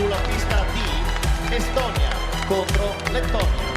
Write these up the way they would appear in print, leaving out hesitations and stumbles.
sulla pista di Estonia contro Lettonia.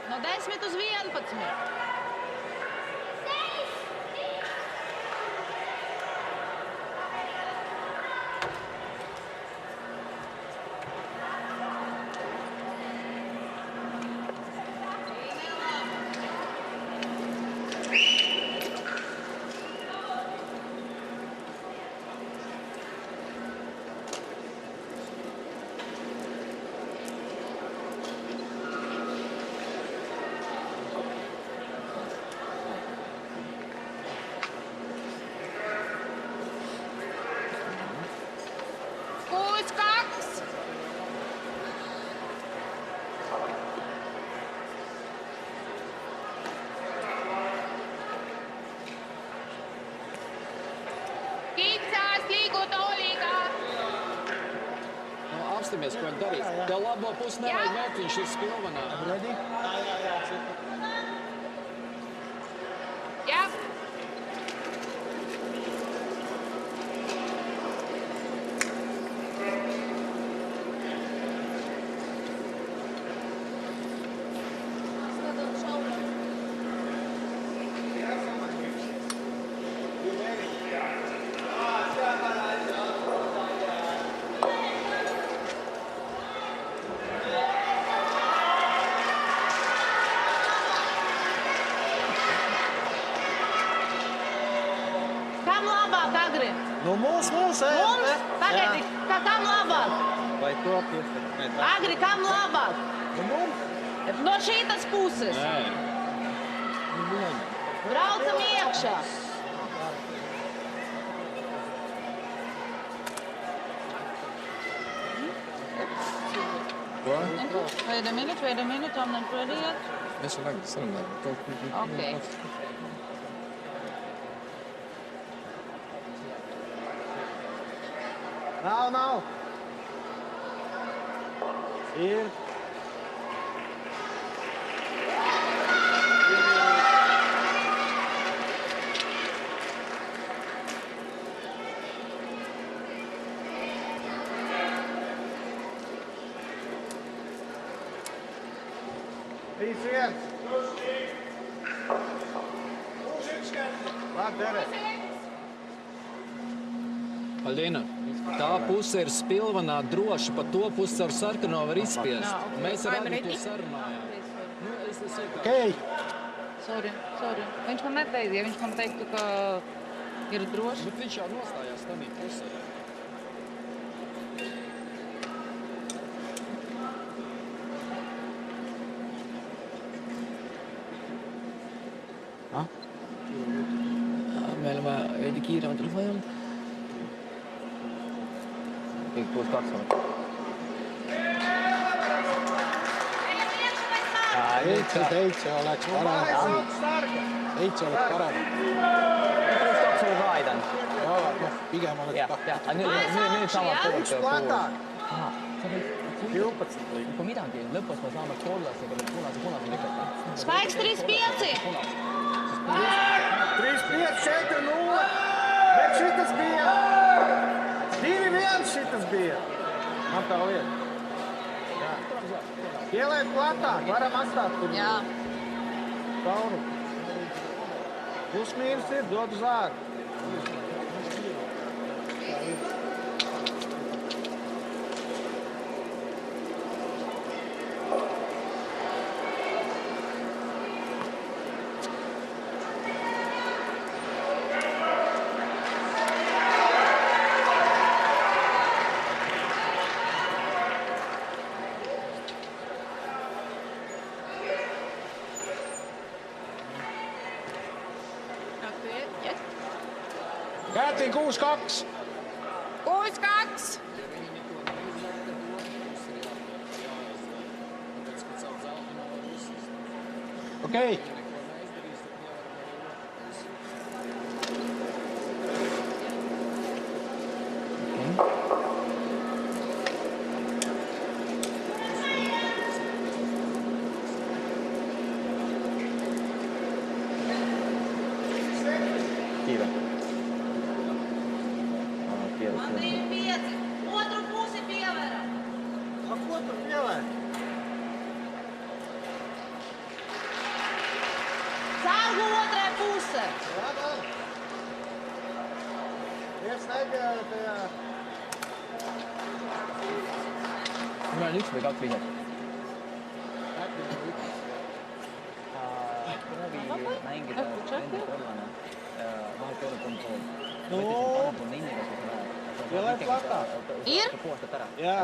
No 10 uz 11. Apstāmies, ko viņi darīs. Tev labo pusi nevajag met, viņš ir spilvenā. Ready? Jā. Kam labāk, Agri? Nu, mūs, Mums? Pagaidi, kam labāk? Vai to piesaka? Agri, kam labāk? Nu, mums? No šītas puses. Braucam iekšā. Wait a minute, I'm not ready yet. Es varu sarunāt. Okay. Nav. Ir. Trīs viens. Labi, Dere. Aļina, tā puse ir spilvenā droši, pa to pusi ar sarkano var izspiest. Mēs ar Adi to sarunājām. Nu, es iekārtu. Okay. Sorry. Viņš man neteica, ja viņš man teiktu, ka ir droši. Bet viņš jau nostājās tanī pusē. Meillä on vähän Eidi kiire on telefonilla. Ei tuossa katsomaan. Seitse oleks parem. Seitse oleks parem. Üks kaks oli ka aidanud. Jaa, pigem oleks Jah, nüüd saavad tegelikult kui midagi, lõpus me saame kollase, punase lükata. Spikes 35. 35, 4-0. Bet šitas bija. 2-1 šitas bija. Man tā lieta. Pieliet platāk, varam atstāt tur. Jā. Kaunu. Plus mīnus ir, dod uz āru. Kääntiin 6-2. 6-2. Okei. Kiive. Andrija 5. Otru pusi pievēra. A ko tu pieliet? Sargu otrai puse. Jā, tā. Viens negāja tajā. Mul on üks või kaks viset. Proovi mängida nende kollane. Vahelt ei ole kontroll. Pieliet platāk. Ir? Puhastad ära. Jā.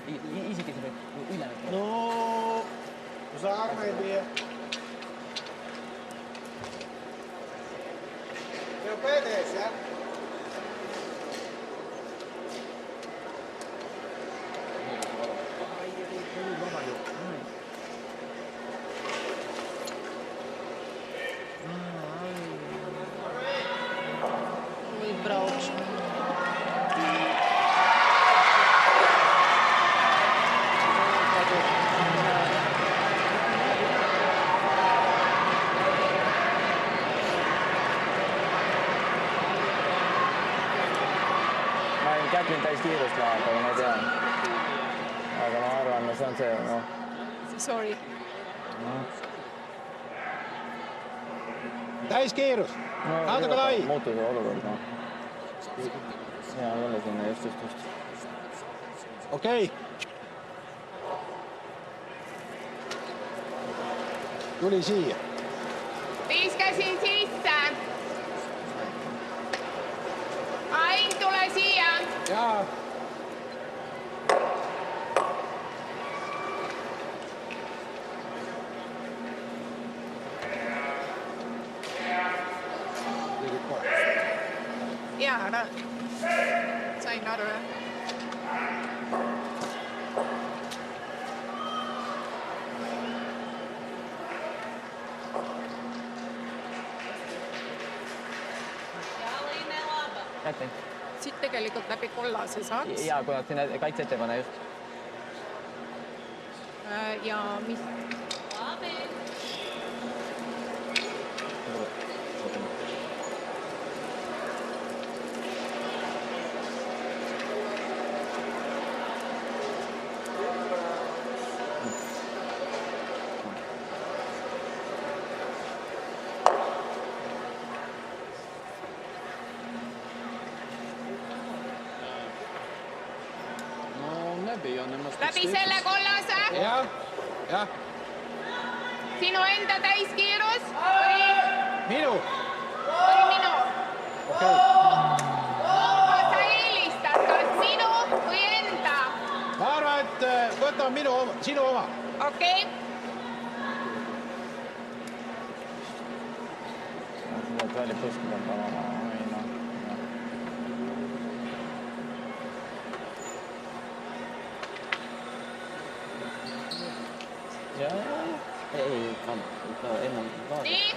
Isegi see võib üle. Nu, uz ārmei bija. Tev pēdējais, jā? Brauč. Ma olin kätnud täis kiirust vaata, aga ma ei tea. Aga ma arvan, see on see, noh. Sorry. Täiskiirus. Natuke lai. Muutuse olukord, noh. Ja jälle sinna just. Okei. Tuli siia. Viskasin sisse. Ain, tule siia. Jaa. Jaa, sain aru, jah. Kätte. Siit tegelikult läbi kollase saaks. Ja kui nad sinna kaitse ette pane just. Ja mis? Läbi selle kollase? Jah. Sinu enda täiskiirus või? Minu. Või minu? Okei. Sa eelistad, kas minu või enda? Ma arvan, et võtame minu oma, sinu oma. Okei. Seda välja puskida panema. Ei, ennem Nii.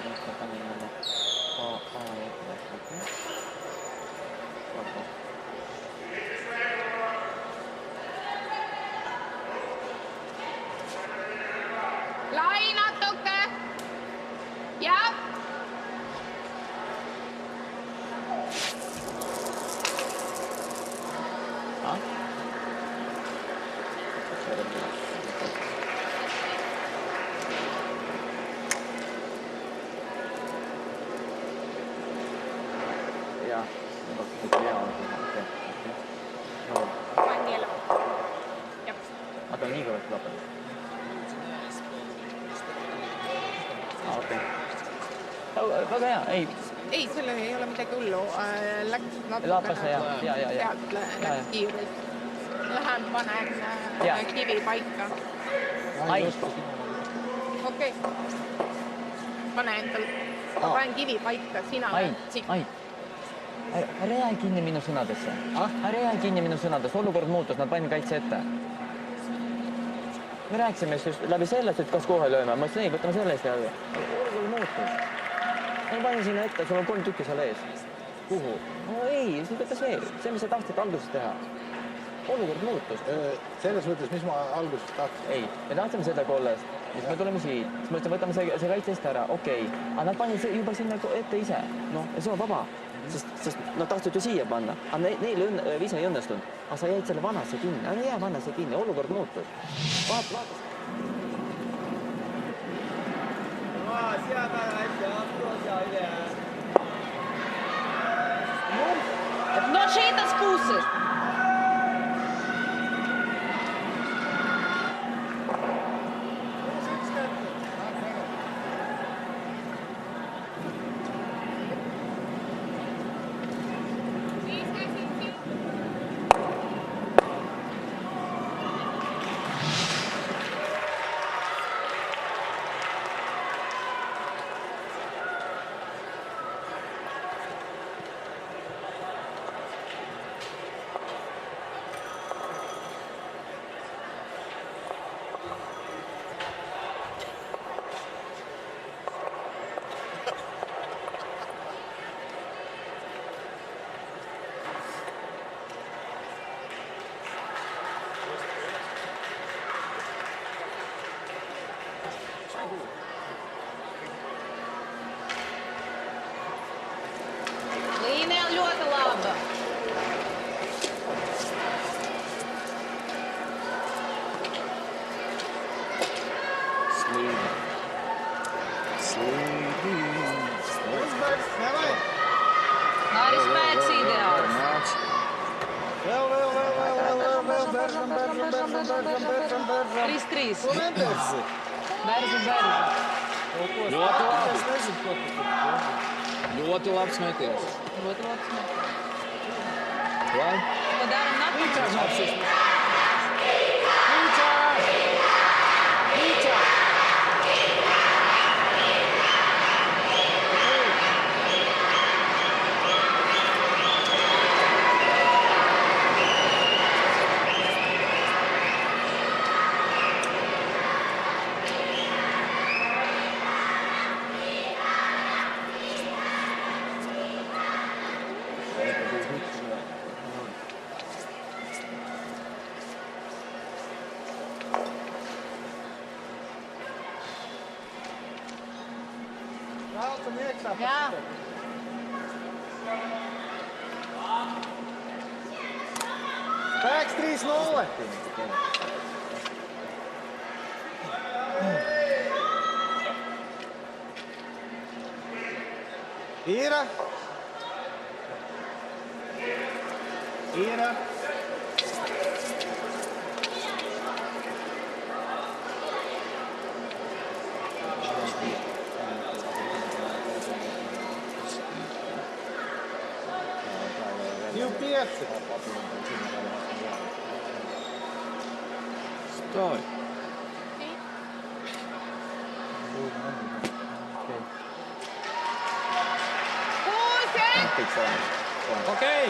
Lai natuke. Ja. Jah, Panen nielu. Jep. aga nii kõvasti lapel. Okei. Väga hea, ei. Ei, selle ei ole midagi hullu. Läks Laapas, ja. Sealt läks kiirelt. Lähen panen Ja. kivi paika. Ai. Okei. Pane endal. Ma panen kivi paika, sina Ai, siit. ai. Ära jää kinni minu sõnadesse. Ära jää kinni minu sõnadesse. Olukord muutus, nad panin kaitse ette. Me rääkisime just läbi sellest, et kas kohe lööme. Ma ütlesin, ei, võtame selle eest jälle. Olukord muutus. Ma panin sinna ette, sul on 3 tükki seal ees. Kuhu? No ei, siis võta see, mis sa tahtsid alguses teha. Olukord muutus. Selles mõttes, mis ma alguses tahtsin. Ei, me tahtsime seda kollest. Siis me tuleme siit. Siis mõtlesime, võtame see kaitsest ära. Okei. Aga nad panid juba sinna ette ise. No, ja see on vaba. Sest nad tahtsid ju siia panna. Aga neile ise ei õnnestunud. Aga sa jäid selle vanasse kinni. Ära jää vanasse kinni. Olukord muutus. Vaata. No siitä spuusest! Liine on ļoti laba. Давай! Arī spēks ideāls. Vēl, beržam. 3-3. Tu neberzi. Berzi. Ļoti labi. Es nezinu, ko tu tur. Ļoti labs metiens. Ļoti labs metiens. Vai? Ko daram nākamais? Rautam iekšā. Jā. Spēks 3-0. Īra. Pieci. Stoj. Okei.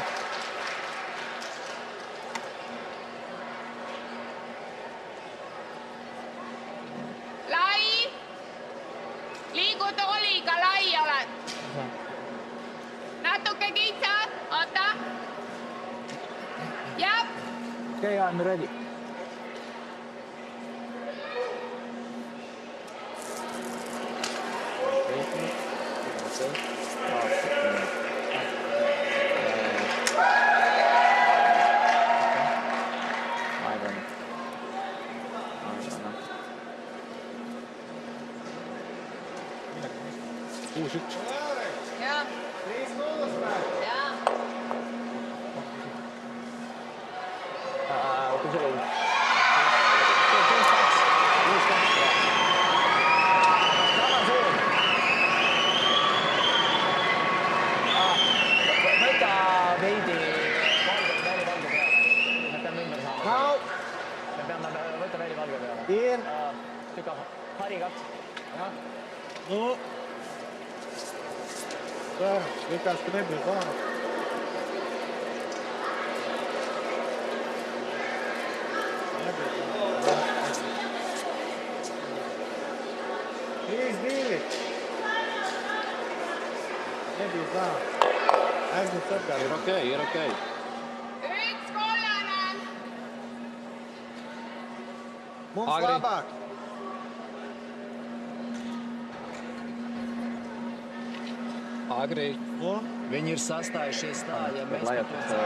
Okay, I'm ready. Jaa. Jaa. Kui see oli? Võta veidi välivalge peale. Me peame ümber saama. Now, Me peame võtta välivalge peale. in. Tükka hari 2. No. There, Vikas Knebel saanud. Viis diivi. Knebel saanud. Hästi sõber. Ir okei, ir okei. Üks kollane. Mums Agri. labāk. Agri, No, viņi ir sastājušies tā, ja mēs par to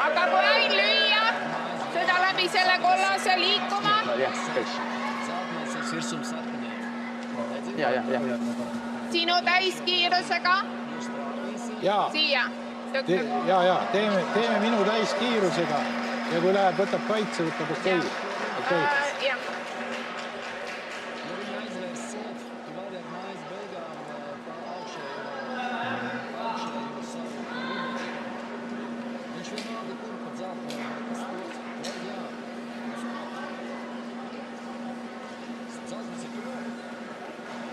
Aga kui ain lüüa, seda läbi selle kollase liikuma. Jah, kõik. Celtnieks ir virsums sarkaniem. Ja. Sinu täiskiirusega Jaa, siia. teeme minu täiskiirusega ja kui läheb, võtab kaitse, võtab okei. Jah. Ja viņi aizvērs ciet, tu vari ar mājas beigām pa augšējo savu ribeni. Viņš vienalga tur pa dzeltnēm, kas tur, jā. Dzeltnes ir tur.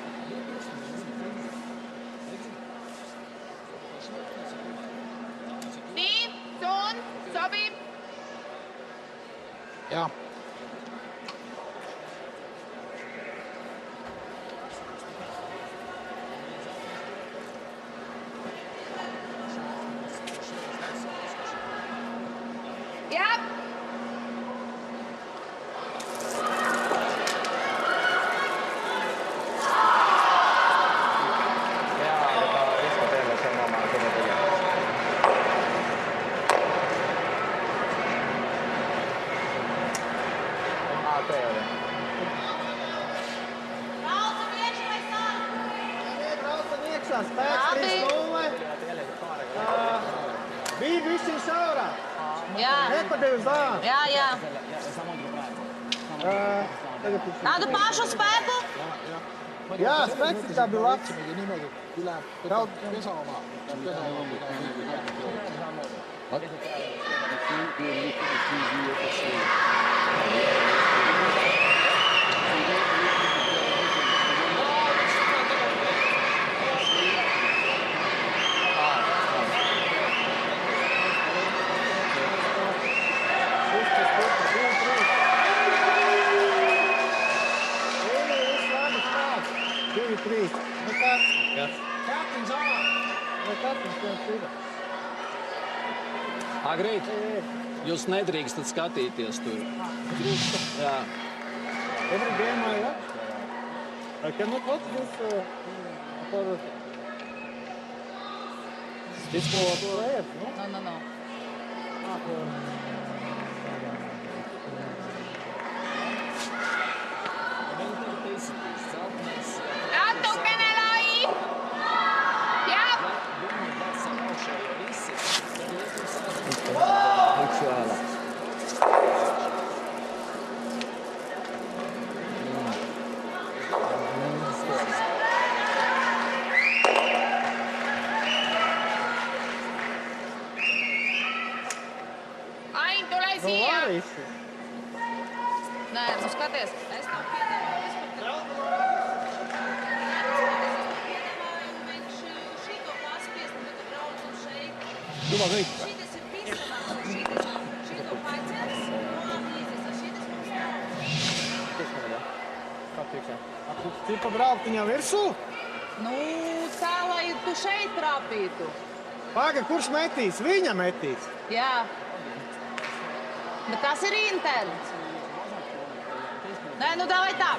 Nii, suun, sobib. Jah. Jah. Ja ta viskab jälle sama oma kõne tegema. Okei oli. Braucam iekšā, spēks 3-0. Bija visi šaurā. Jaa. Nepadevi zānu. Jaa. Tagad viņš... Tādu pašu spēku? Jā, spēks ir tā bija labs. Niimoodi, kui läheb, Raud- võtab pesa oma. Agri, jūs nedrīkstat skatīties tur. Jā. Every game I watch. I cannot watch this for this for players, no? No. Natukene lai. Jah. Üks ühele. Ain, tule No siia. varis. Nē, nu skaties. Es tev piedāvāju viņš šito paspiest, un tad brauc un šeit. Juba kõik. Šitas ir pisanāks, šito paķers, no apīzes, un šitas mums nav. Keskmine, jah? 2-1, jah? Tipa braukt viņam virsū? Nu, tā, lai tu šeit trāpītu. Paga, kurš metīs? Viņa metīs. Jā. Bet tas ir Inter. Nē, nu davai tā.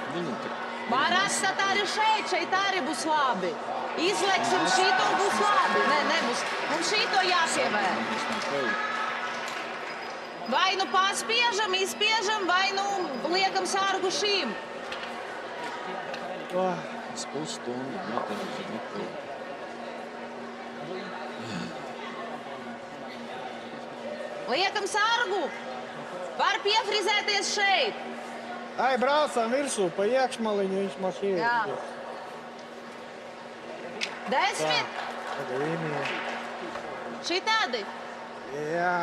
Var atstāt arī šeit arī būs labi. Izlieksim šito, būs labi. Nē, nebūs. Mums šito jāpievēr. Vai nu paspiežam, izspiežam, vai nu liekam sārgu šīm. Es pusstundu metīju. Liekam sārgu. Var piefrizēties šeit. Ai, braucam virsū, pa iekšmaliņu viņš mašīnu. Jā. 10. Tāda līnija. Šitādi. Jā.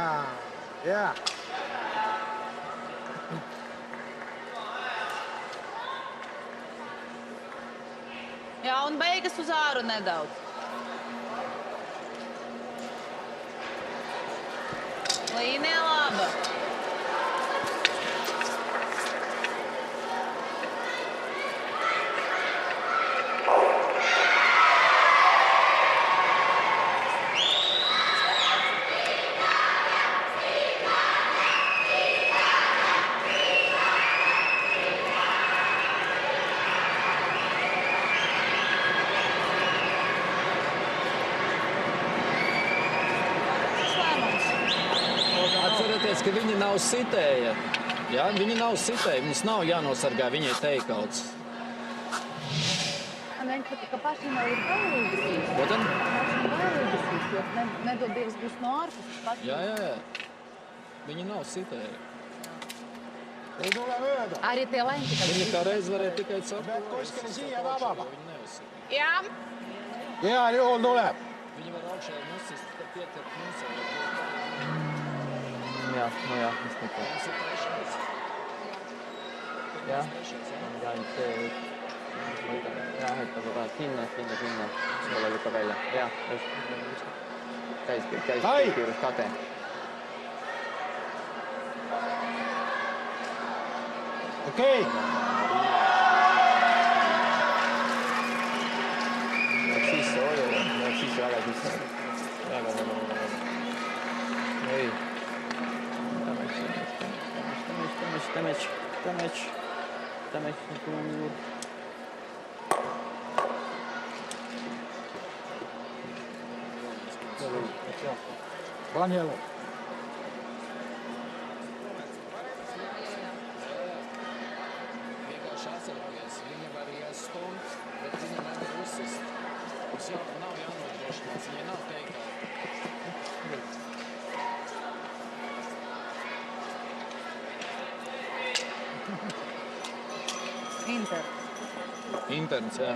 Jā, un beigas uz āru nedaudz. Līnija laba. Atcerieties, ka viņi nav sitēja. Jā, viņi nav sitēji. Mums nav jānosargā viņai teikauts. Ka pašiem vēl ir bailīgas. Ko tad? Pašiem bailīgas, jo nedod Dievs būs no ārpus. Jā. Viņi nav sitēji. Ei tule mööda. Arī tie laņķi. Viņi kā reiz varēja tikai caur. Pead kuskile siia tabama. Viņi neuzsita. Jā, Heal juhul tuleb. Viņi var augšā nosist, ka pietiek mūsē. jah, nojah, mis mõte. Mums ir trešais. Jah, ja ainult see, jah, et nagu tahad sinna, sulle lükkab välja. Jah, just. Käis kiirus kate. Okei. Läks sisse, läks sisse, väga sisse. Väga. Ei. Damage nagu... One yellow. Vienkārši atcerieties, viņa var iestumt, bet viņa nevar uzsist. Mums jau nav jānodrošinās, viņai nav teikā. Inter. Interns, jā.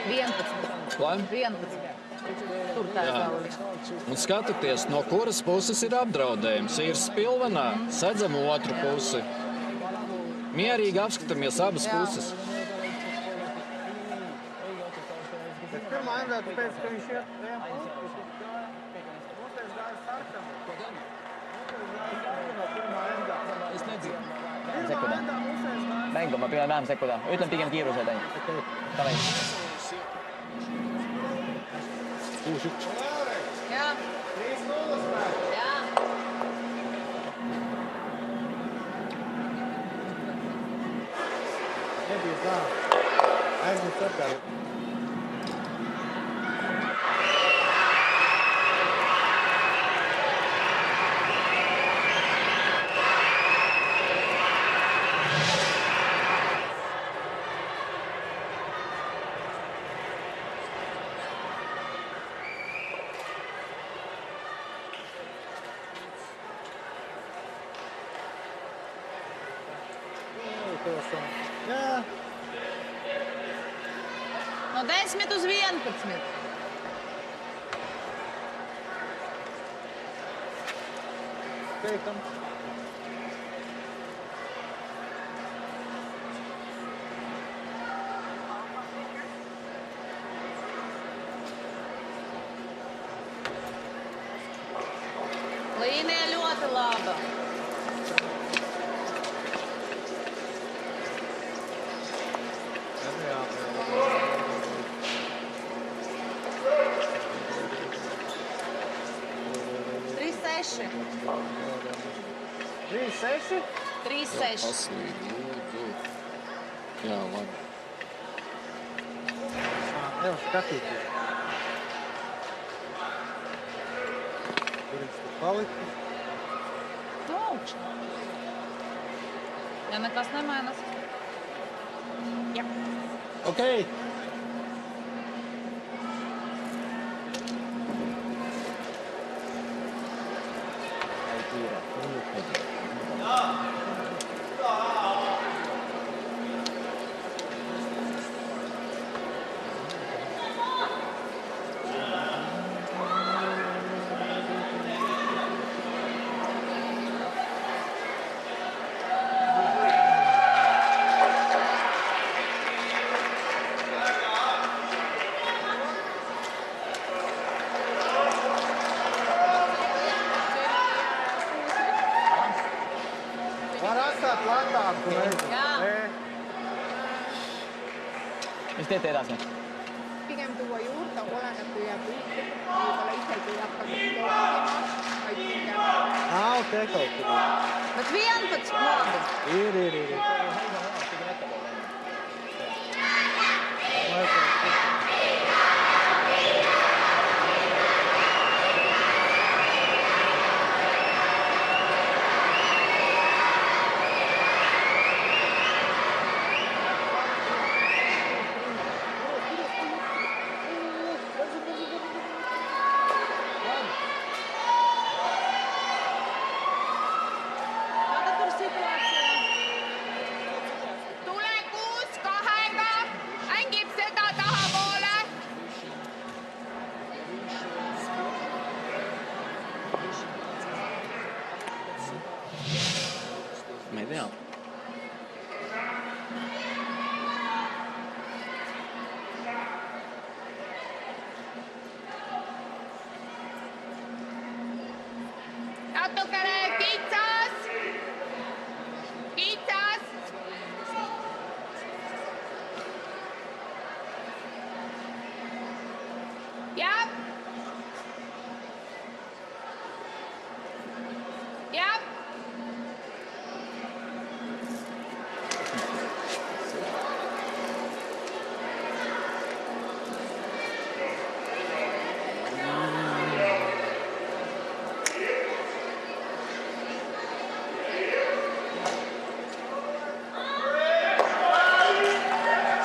11. Lai? 11. Tur tā Jā. vēl. Un skatieties, no kuras puses ir apdraudējums. Ja ir spilvenā, sedzam otru pusi. Mierīgi apskatāmies abas puses. Bet pirmā endā, tu teici, ka viņš iet vien pusi. Otrais gāja sarkam. Pirmā endā. Es nedzinu. Pirmā endā musēs gāja. Mängu, ma püüan vähem sekkuda. Ütlen pigem kiiruse ainult. Davai. 6-1. Jā. 3-0 spēk. Jā. Nebija tā. Aizmet atkārt. Jā. No 10 uz 11. Teikam. Līnija ļoti laba. 3-6. 3-6. 3-6. Paslīd, lūdzu. Jā, labi. Evo skatīties. Tur viņš tur palika. Nu, augšā. Ja nekas nemainas. Jā. Okei. Ai kiire. Var atstāt latāk. Jā. Mis teete edasi? Pigem tuua juurde, oleneb kui jääb liikuma. Võib-olla isegi ei hakka toogima, vaid pigem Nav te kaut kur. Bet 11 labi. Ir. Kāda tur situācija? tule 6-2-ga, mängib seda tahapoole. Ma ei tea. Natukene kitsas. Kitsas. Jah. Jah.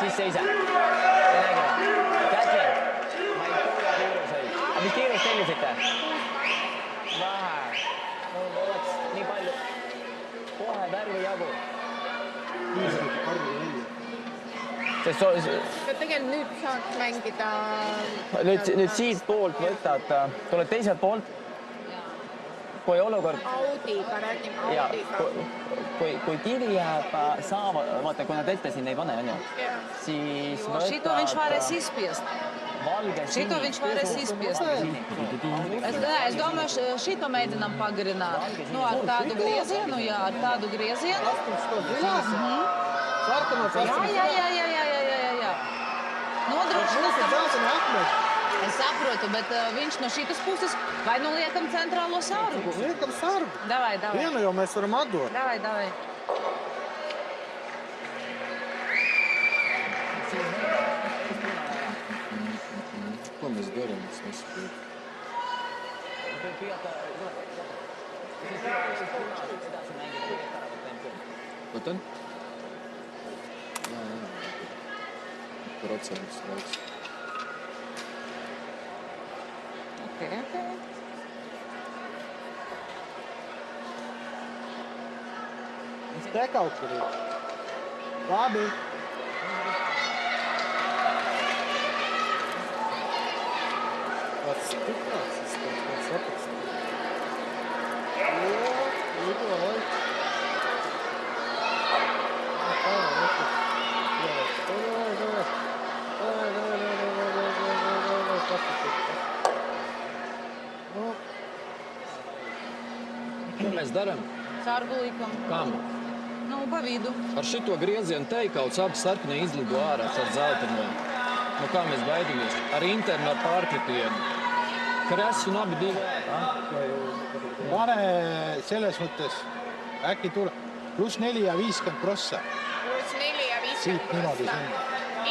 Siis seisa. Käsi. Ma ei kuule kiiruseid. Aga mis kiirust tellisite? Vähe. Mul oleks nii palju. Kohe värvi jagu. Sest Tegelikult nüüd saaks mängida. nüüd siit poolt võtad, tuled teiselt poolt. Kui olukord Audiga, räägime ja Audiga. kui kivi jääb saama, vaata kui nad ette sinna ei pane, onju, siis Jo šito viņš varēs izspiest. valge Šito viņš varēs izspiest. Es domāju, šito mēģinām pagarināt. Nu, ar tādu griezienu, jā, ar tādu griezienu. Sarkanā Jā. Nodrošināt, ka mums... Sarkanā akmeņi. Es saprotu, bet viņš no šitas puses vai nu liekam centrālo sargu. Liekam sargu. Davai. Vienu jau mēs varam atdot. Davai. Ko mēs darām? Es nesaprotu. Ko tad? Jā. Procents vairs. Okay. Te kaut kur ir. Labi. Pats stiprāks, es kaut saprast. Oi. Ko mēs darām? Sargu likam. Kam? Nu, pa vidu. Ar šito griezienu teikauts abi sarkanie izlido ārā ar zeltaino. Nu kā mēs baidamies? Ar internu ar pārkritienu. Krassi on abi divi. Pane selles mõttes, äkki tuleb +4 ja 50 prossa. +4 ja 50 Siit niimoodi prossa.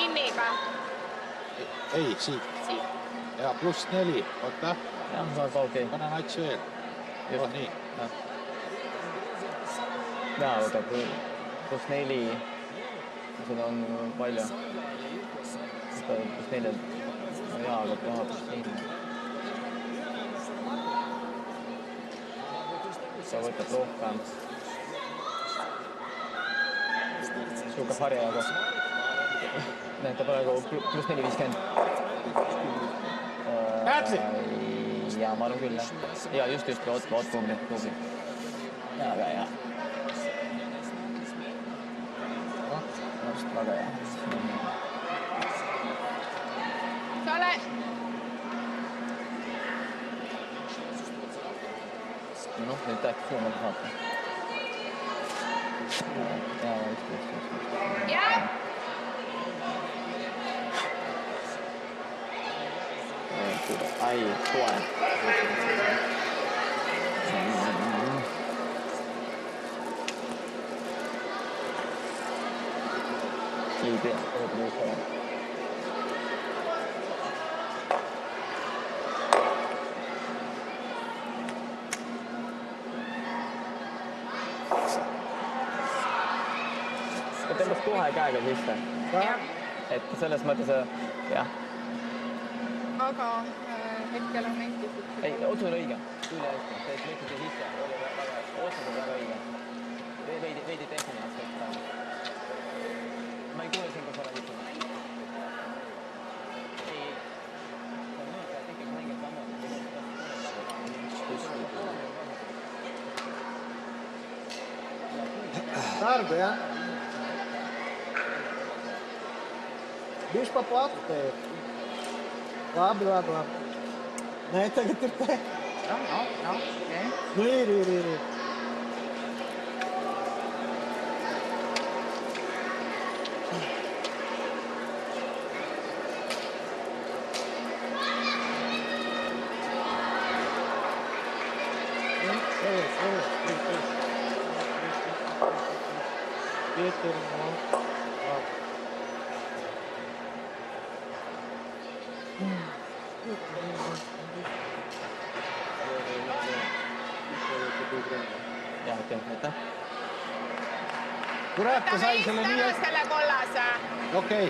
Inniga. Ei, siit. Siit. Ja +4, oota, Jah, see on ka okei. pane nats veel. Oh, nii. Jaa, võtab +4. Seda on palju. +4. Jaa, aga +4. Ta võtab rohkem. Suuka harjaga. Näete praegu +4.50. Päätli! Jaa, ma arvan küll, jah. Jaa, just, vaat kumbli. Jaa, väga hea. Just väga hea. Sa oled... Noh, nüüd äkki suunad saata. Jaa, just. Jah! Ai, kohe. Ei pea, võtab uus kohe. Ta tõmbas kohe käega sisse. Et selles mõttes, jah. Aga hetkel on endiselt... Ei, otsus on õige. Üle hästi. See mõtlete sisse. Otsus on väga õige. Veidi tehniline aspekt praegu. Ma ei kuule siin, kus olen ütlema. Ei. See on mõõta, et ikkagi mängib sammud. Sargo, ja? Bišķi pa platu tev. Labi. Nē, tagad ir te. No, okei. Nu, ir. Pieter, no. Jah, aitäh. Kurat, ta sai selle nii Võtame selle kollase. Okei.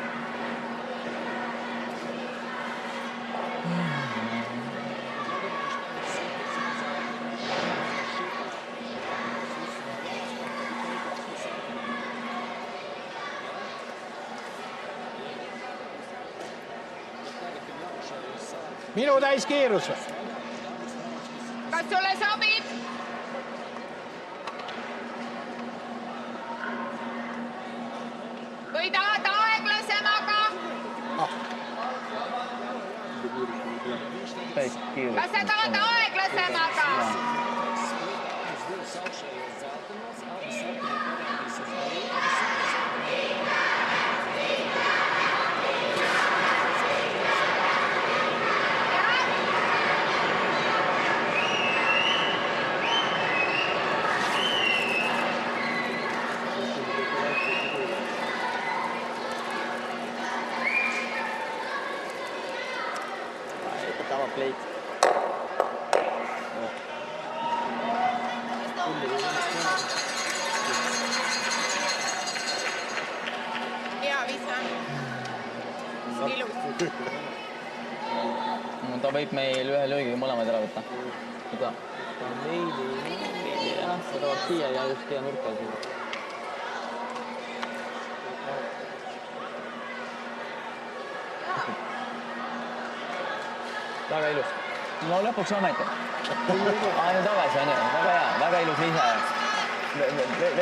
Minu täis kiirus. Kas sulle sobib? Või tahad aeglasemaga? Täis kiirus. Kas sa tahad aeglasemaga? Tava plate. Hea visa. Ilus. Ta võib meil ühe löögiga mõlemaid ära võtta. Seda. Jah, seda vab siia ja just siia nurka. Väga ilus. No lõpuks ometi. Ainult tagasi on ju. Väga hea. Väga ilus ise.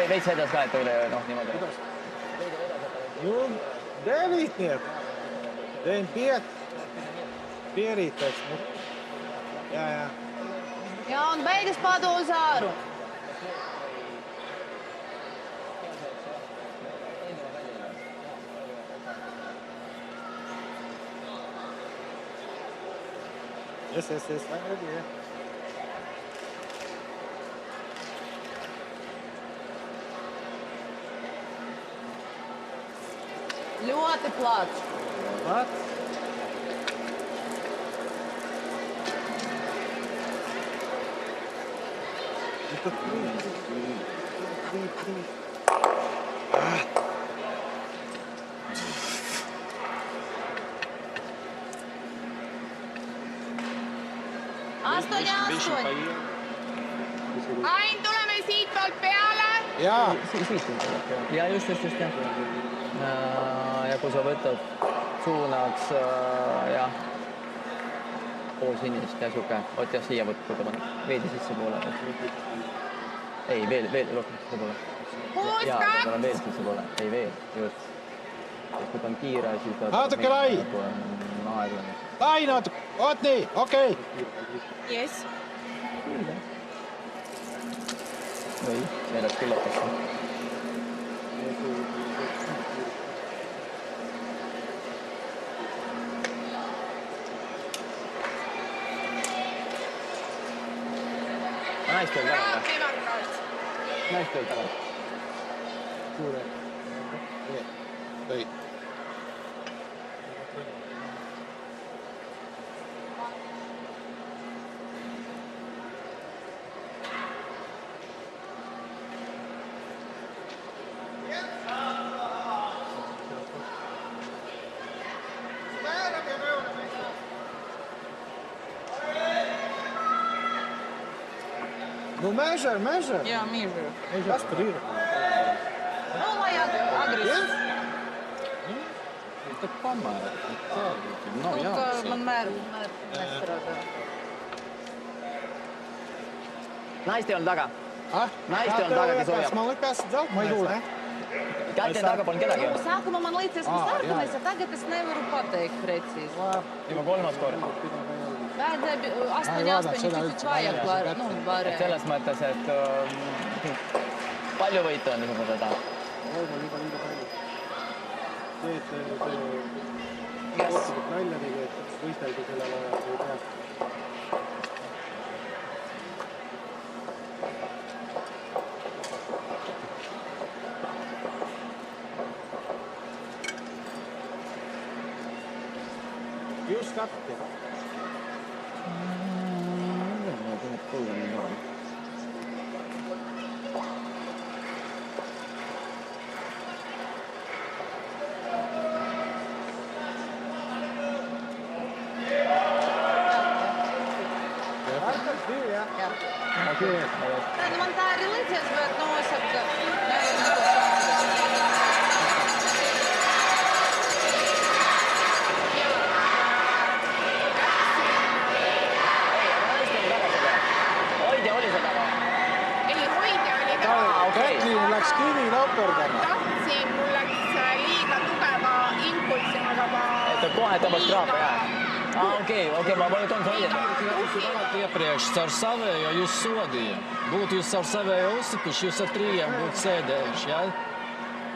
Veits edas ka, et üle niimoodi. Nu, Devīt niet. 95. Pierītais. Jā. Ja un beigas pados āru. Yes. I'm ready, yeah. Ļoti plats. What? Это три. Astoņi. Ain, tuleme siitpoolt peale. Jaa. Ja just, jah. Ja kui sa võtad, suunaks, jah, pool sinist ja suke, oot jah, siia võtta panna, veidi sisse poole. Ei, veel rohkem sisse poole. Jaa, aga veel sisse poole, ei veel, just. Kui ta on kiire, siis... Natuke lai! Lai natuke, oot nii, okei. Yes. Või, see läks küllatasse. Naist veel taga. Naist veel taga. Suure. Tõi. No measure. Jā, mīžu. Kas tur ir? Nu, vajag agresīvi. Tā pamēra. Nav Kaut kā jāsaka. man mēr nestrādā. Naist ei olnud taga. Naist ei olnud taga, kes hoiab. Man likās dzelt, Ma ei kuule. Käte taga polnud kedagi. Nu, sākumā man līdzies, ka sākumies, ja tagad es nevaru pateikt precīzi. Juba kolmas kord. Vajadzēja 8, čučuč vajag, nu, varēja. Selles mõttes, et palju võitu on juba seda. liiga palju. See, et kohtunud nalja tegi, et võisteldi sellel ajal või peab. Just katki. Tad man tā arī līdzies, bet, nu, es saku, ka nevar neko saprast. Hoidja oli seda taga. Ei, hoidja oli ka. Kätlin läks kivi lapperdama. Tahtsin, mul läks liiga tugeva impulsi, aga ma... Et kohe tõmbas kraapi, jah? Okei, ma polnud tundnud hoidjat. Tagad iepriekš caur savējo jūs sodīja. Būtu jūs caur savējo uzsikuši, jūs ar trījiem būtu sēdējuši, jā?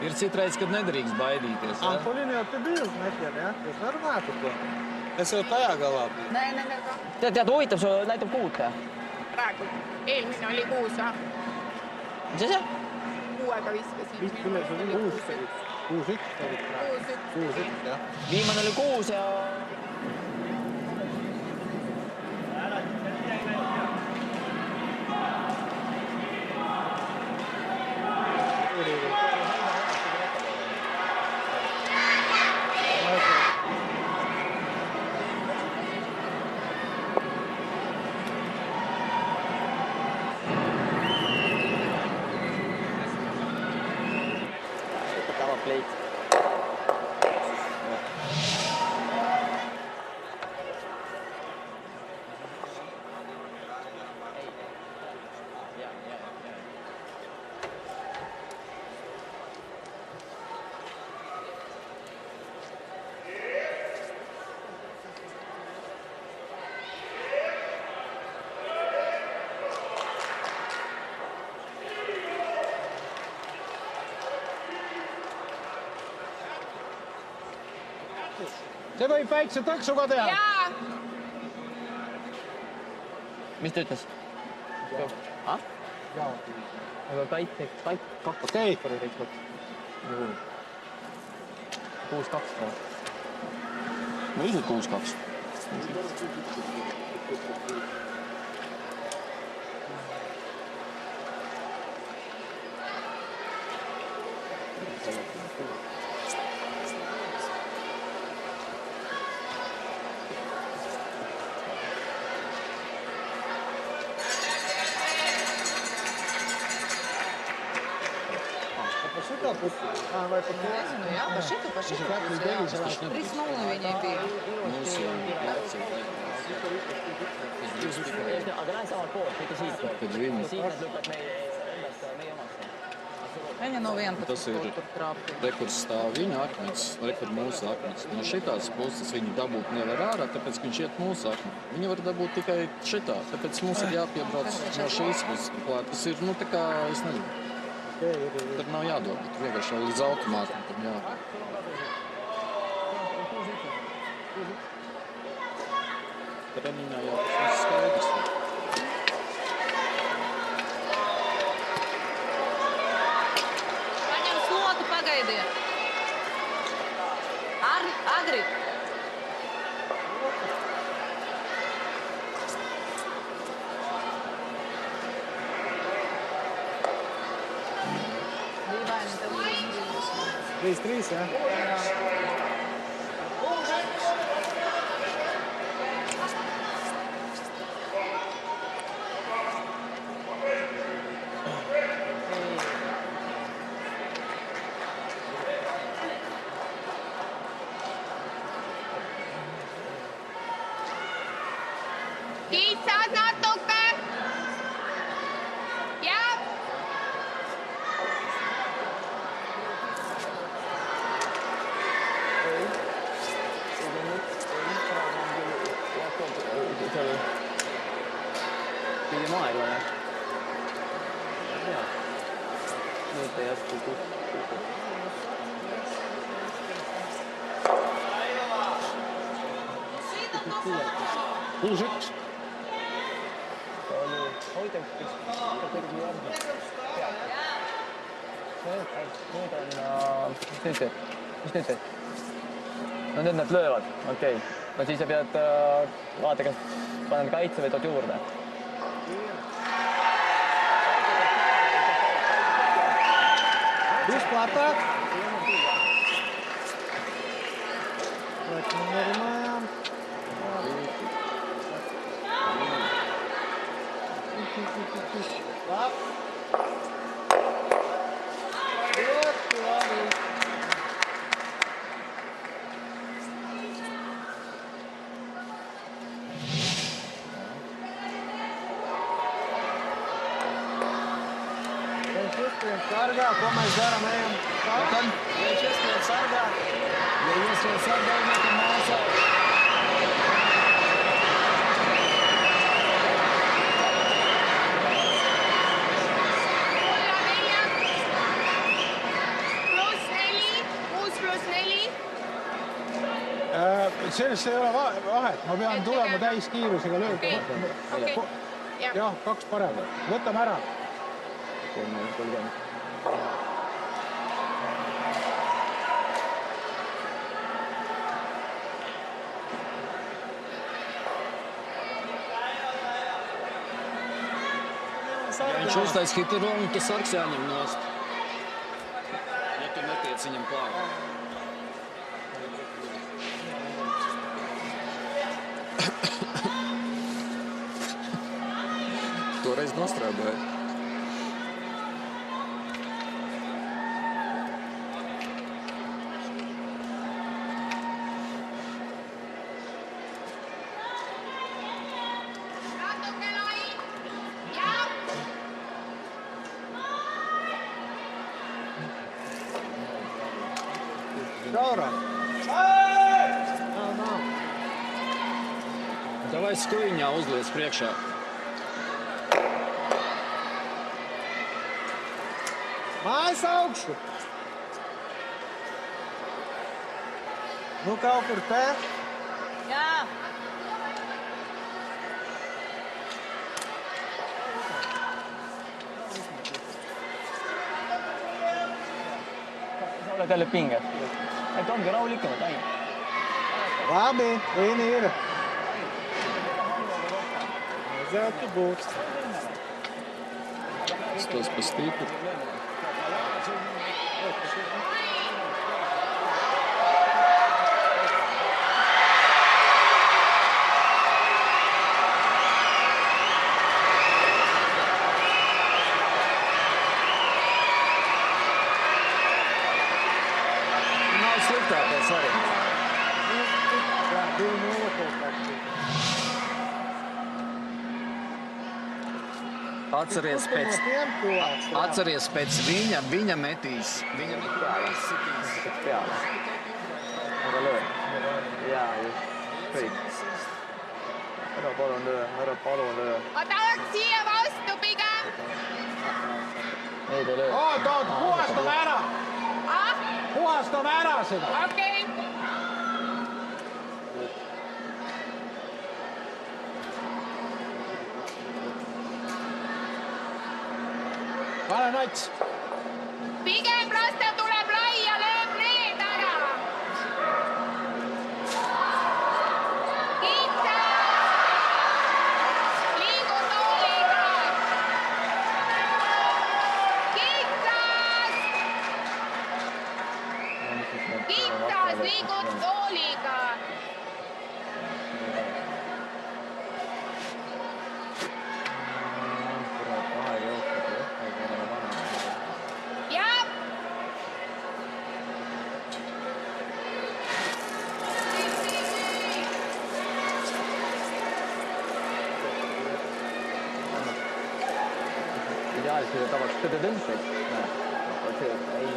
Ir citreiz, kad nedrīkst baidīties, jā? Ampolini olette püüdnud nätjad, jah? Kas narvaatut on? Ja see on tajakala. Tead, huvitav, see näitab 6. Praegu. Eelmine oli 6, Mis asja? 6-ga viskasin. Vist küll, see oli 6-1 olid praegu. 6-1, jah. Viimane oli 6 ja... Plate. See võib väikse taksu ka teha. Jaa! Mis ta ütles? Ah? Aga Kait, Okei. 6-2. Ma ei usu, et 6-2. Vai pa to. Nezinu, jā, pa šitu, jā. 3-0 viņai bija. Mūsu Aga näe samalt poolt, mitte siit poolt. Kad viņi. Siit nad lükkad meie omasse. Viņa no 11 Tas ir kaut kur trāpīja. rekurs stāv viņa akmens, rekord mūsu akmens. No šitās puses viņi dabūt nevar ārā, tāpēc, ka viņš iet mūsu akmeni. Viņi var dabūt tikai šitā, tāpēc mums ir jāpiebrauc no šīs puses. Klāt. Tas ir, tā kā, es nezinu, tur nav jādod, tur vienkārši jau līdz automātam tam jādod. Treniņā jau tas viss skaidrs. Paņem slotu, pagaidiet. Agri. Dīvaini, tev līdz 3-3, jā? Kitsad natuke. Jah. Pidi maailma. Jaa. Nüüd ei jätku Kuus-üks. Hoida üks järgi. Nüüd on... Mis nüüd teed? Mis nüüd teed? No nüüd nad löövad, okei. No siis sa pead vaata, kas paned kaitse või tood juurde. Viss platāk. Vai nerunājām? Labi. Ļoti labi. Viņš uzskrien sargā, ko mēs darām, ejam. Viņš uzskrien sargā. Ja ieskrien sargā, metam mājasā. Sellest ei ole vahet, ma pean tulema täiskiirusega lööma. Okei. Jah, 2 paremat. Võtame ära. 30. Ja viņš uztais hitrolu, tas sargs jāņem nost. Ja tu netiec viņam klāt. Toreiz nostrādāja. Natuke lai. Jah. Šaurā. Davai skuiņā uzliec priekšā. Mājas augšu. Nu, kaut kur te. Jā. oled jälle pinges? Et ongi rahulikumad, ai. Labi, viņi ir. Zelta būs. Stos pa stipri. Nav sliktākais arī. Atceries pēc viņa metīs. Viņa metīs. Pēc peale. Ära löö. Jaa, just. Kõik. Ära palun löö. ma tahaks siia vastu pigem. Ei ta löö. oot, puhastame ära. Ah, Puhastame ära seda. okei. Pane nats. Pigem las ta tuleb laia, lööb need ära. Kitsas! Liigu tooliga. Kitsas! Kitsas, liigud tooliga. Jah. Ideaalis seda tabaks tõde-tõmpeid. Ei.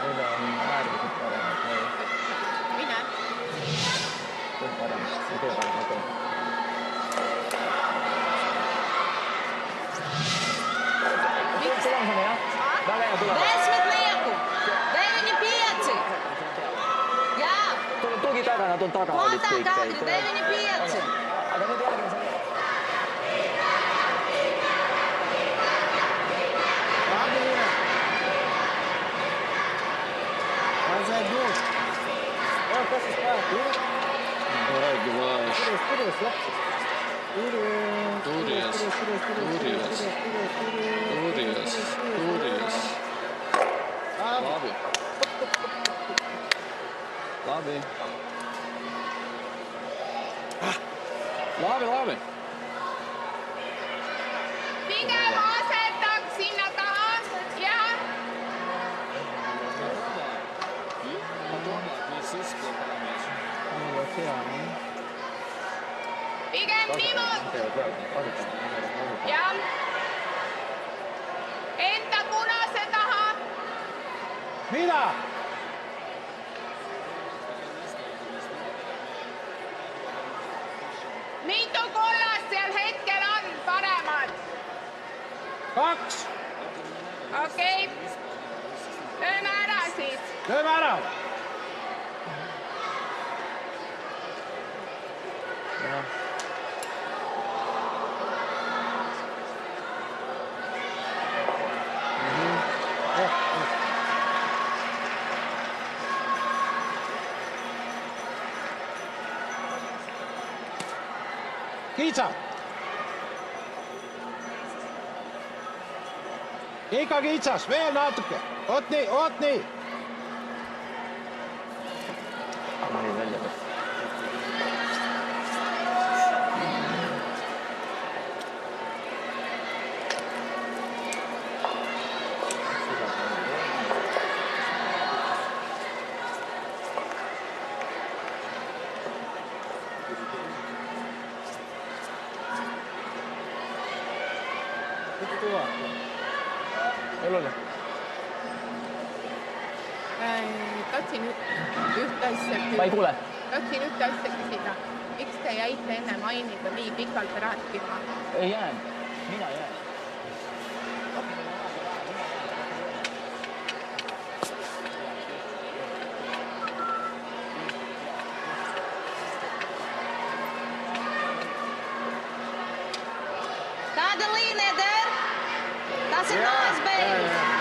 Need on äärmiselt paremad. Mine. See on parem. See on parem, okei. Tulemusena, jah? Väga hea tulemus. 10 lieku. 9-5. Jaa. Tugi taga, nad on taga. Vaata kaadri, 9-5. Aga nüüd järgmine see. Labi. Aizaiet. Kas siis pääs? Raigi vājš. Turies, lapsis. Turies. Labi. Labi. Pigem asetaks sinna taha. Jah. Pigem niimoodi. Jah. Enda punase taha. Mida? Mitu kollast seal hetkel on paremad? 2. Okei. Lööme ära siis. Lööme ära. Kiitsa. Ikka kiitsas, veel natuke. Oot nii. Nii välja võtta. Elule. Tahtsin ühte asja Ma ei kuule. Tahtsin ühte asja küsida. Miks te jäite enne mainiga nii pikalt rääkima? Ei jäänud. Mina jään. ir mājas beigas.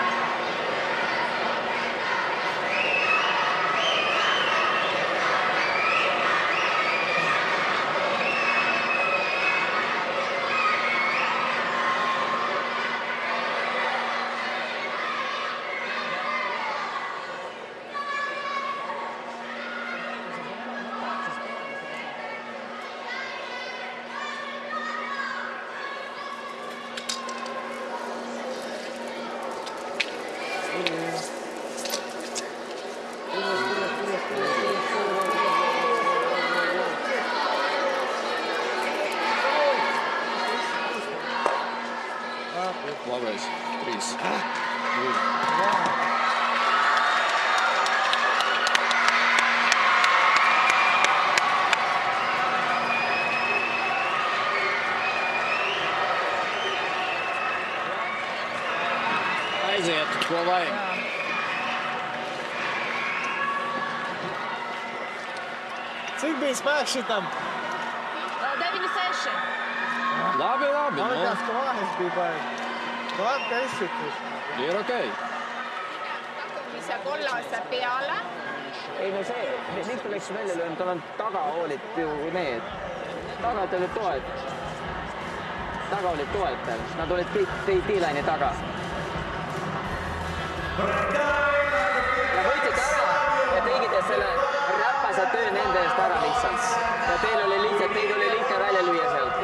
Lavējs, 3. Aiziet, ko vajag. Cik bija spēks šitam? 9-6. Labi, labi. Man Nu, liekas, ka vājas bija baigi. Labi, ka izšķirtis. ir okei. Tatumise kollase peale. Ei no see, miks ta läks välja löönud, tal on taga olid ju need. Taga olid toed. Taga olid toed tal, nad olid kõik T-line'i taga. Ja võitsite ära ja tegite selle räpase töö nende eest ära lihtsalt. Ja teil oli lihtne välja lüüa sealt.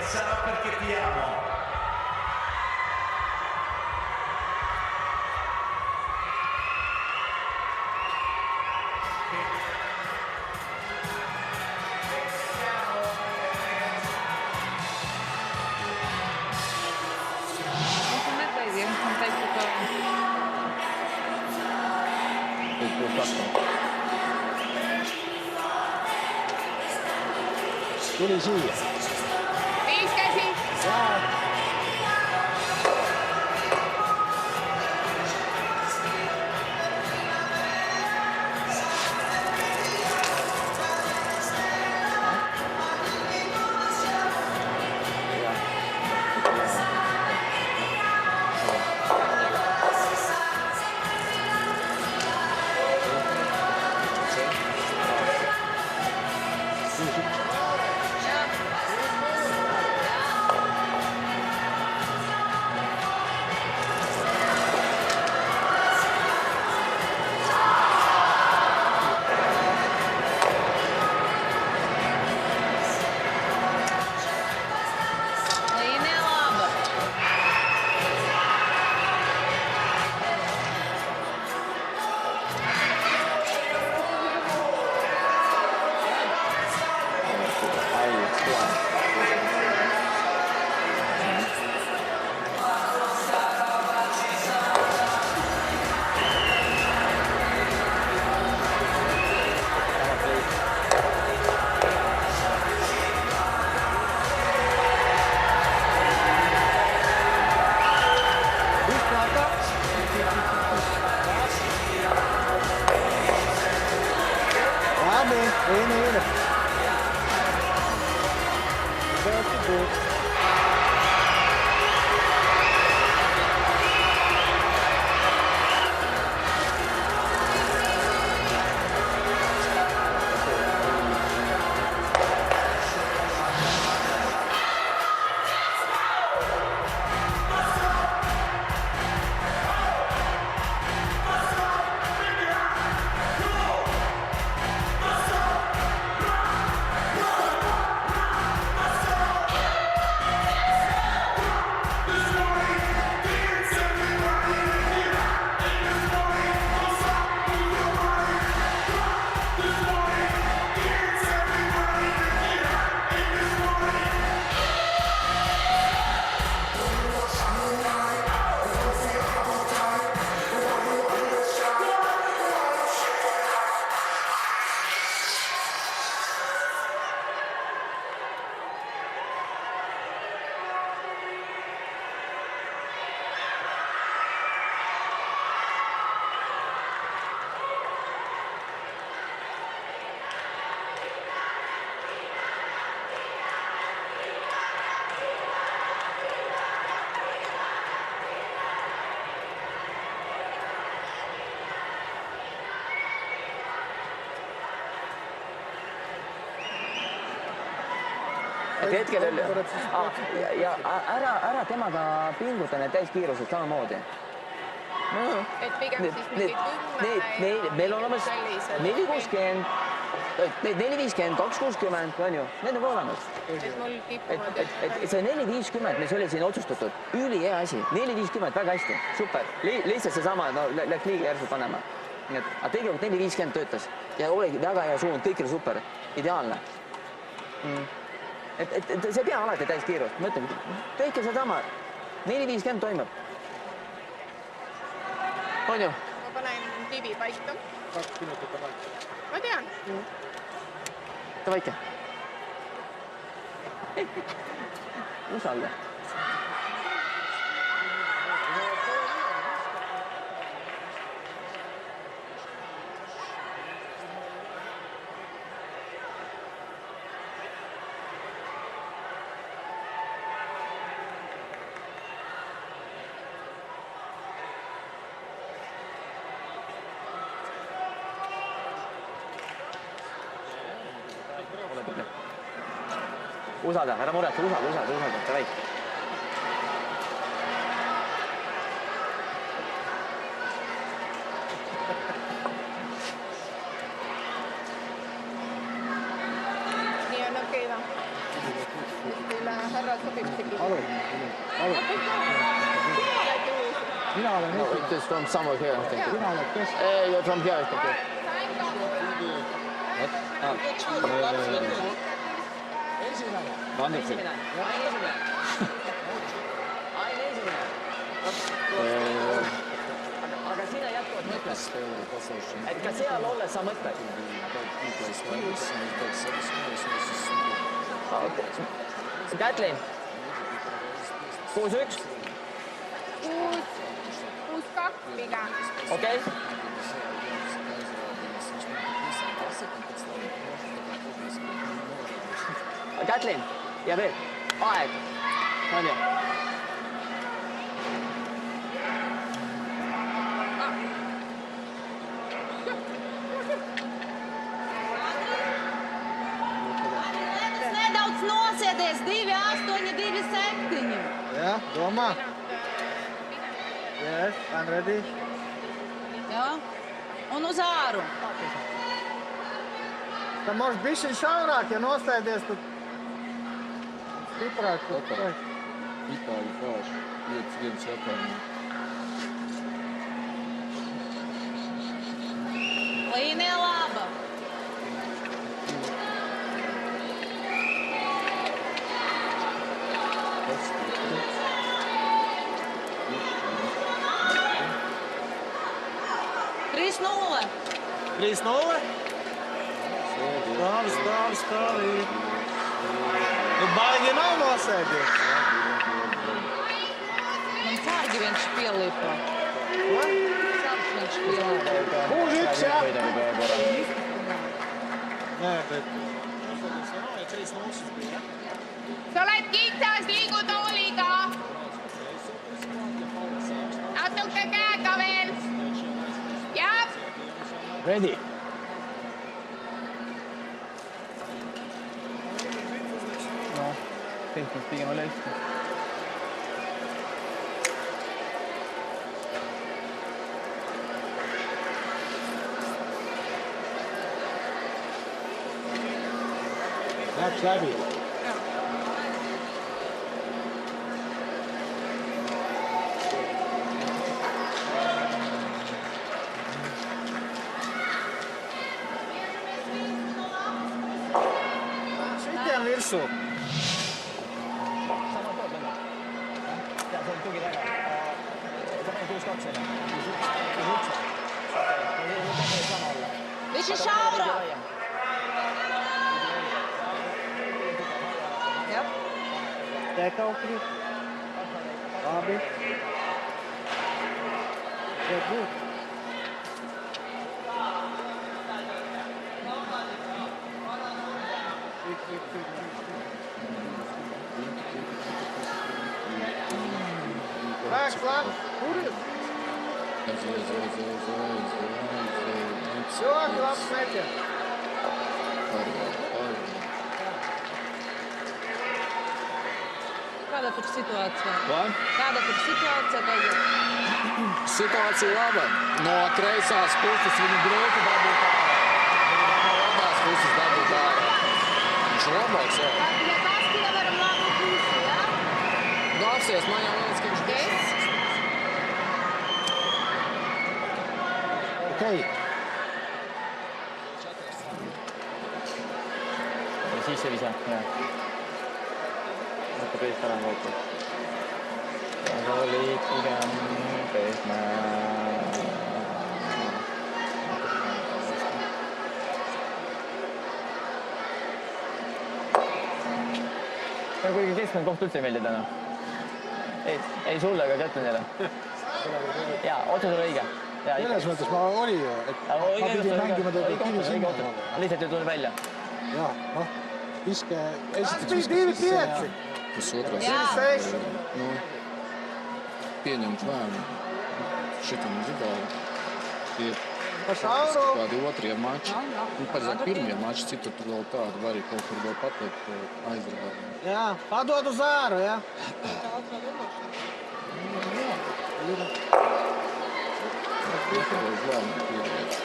Sarà perché ti amo. Come vedi? Un pezzo Tuli siia. Viis käsi. Līnija laba. Labi, viena. That's good. et hetkel ja ära temaga pinguta need täiskiirused samamoodi. et pigem siis mingi 10 meil on olemas 460, 450, 260, on ju, need on ka olemas. et mul kipuvad Et see 450, mis oli siin otsustatud, ülihea asi, 450, väga hästi, super. Lihtsalt seesama, no läks liiga järsult panema. Nii et, aga tegelikult 450 töötas ja oligi väga hea suund, kõik oli super, ideaalne. Et see ei pea alati täis kiirust, ma ütlen, tehke sedasama, 450 toimub. On ju? ma panen kivi paika. 2 minutit on aega. Ma tean. Davaike. Usalda. Usalda, ära muretse, usalda, davai. Nii on okei või? Teile härra sobib see kivi? Palun. Sina oled ju Mina olen No, it is from somewhere here, I think. Sina oled kes? You're from here, I think. Wonderful. Aine esimene. Aga sina jätkuvalt mõtled, et ka seal olles sa mõtled. Kätlin, 6-1. 6-2 pigem. Okei. Kätlin ja veel aeg. On ju? Nedaudz nosēdies, 2, 8, 2, 7. Yeah, domā. Yes, I'm ready. Ja? Un uz āru. Tā možeš bišķiņ šaurāk, ja nostēdies, tad stiprāk. Itāļu kāš, 5-1 Japānā. Līnija laba. Trīs 0. 3-0. Stāvi. Nu, baigi nav nosēdies. Man sārgi viņš pielipa. Ko? Sārgi viņš pielipa. 6-1, jā. Nē, bet... Sa oled kitsas, liigu tooliga. Natuke käega veel. Jah. Ready. No, tehtud pigem oli hästi. Läks läbi. Sitien virsū. Sama tood venna. Tead, see on tugi taga. Sa paned 6-2 enne. 6-1. Nüüd teeme sama olla. Viņš ir šaura. Ja. Tēkaukļi. Labi. Liek būt. Vēks, labi. Kur ir? Ļoti labs metiens. kāda tur situācija? Vai? Kāda tur situācija tagad? Situācija laba. No kreisās puses viņu grūti dabūt ārā. No labās puses dabūt ārā. Viņš labāks, jā. Ja kas pievaram labu pusi, jā? Dāvsies, man jau liekas, ka viņš okei. ja siis see visa, jah. Võtta kõigest ära võtta. Aga olid pigem pehme. Kuigi keskmine koht üldse ei meeldi täna. Ei sulle ega Kätlinile. Jaa, otsus oli õige. Selles mõttes ma oli ju, et ma pidin mängima teda kivi sinna. Lihtsalt ei tule välja. Jah, noh, viske, esiteks Divi viskesse ja... pieci. pusotras. Nu, pieņemt vēmu. Šitam zibāri. Tie Pasauro. kādi otrie mači. Nu, paredzēt pirmie mači, citur tur vēl tādu var arī kaut kur vēl pateikt aizrādāt. Jā, padod uz āru, jā. Tikai uz vēmu piedriet.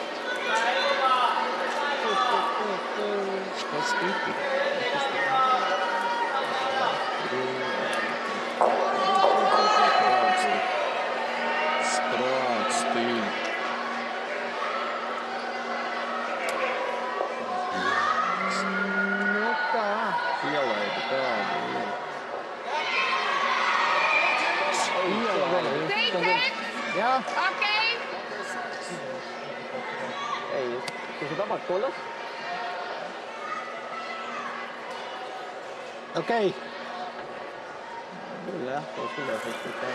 Škas stipri. Sprāksti. Nu tā. Ielaida tādu. Take it! Jā. Okei. Ei, kui sa tabad kollas, okei. küll jah, koos küll, et ikka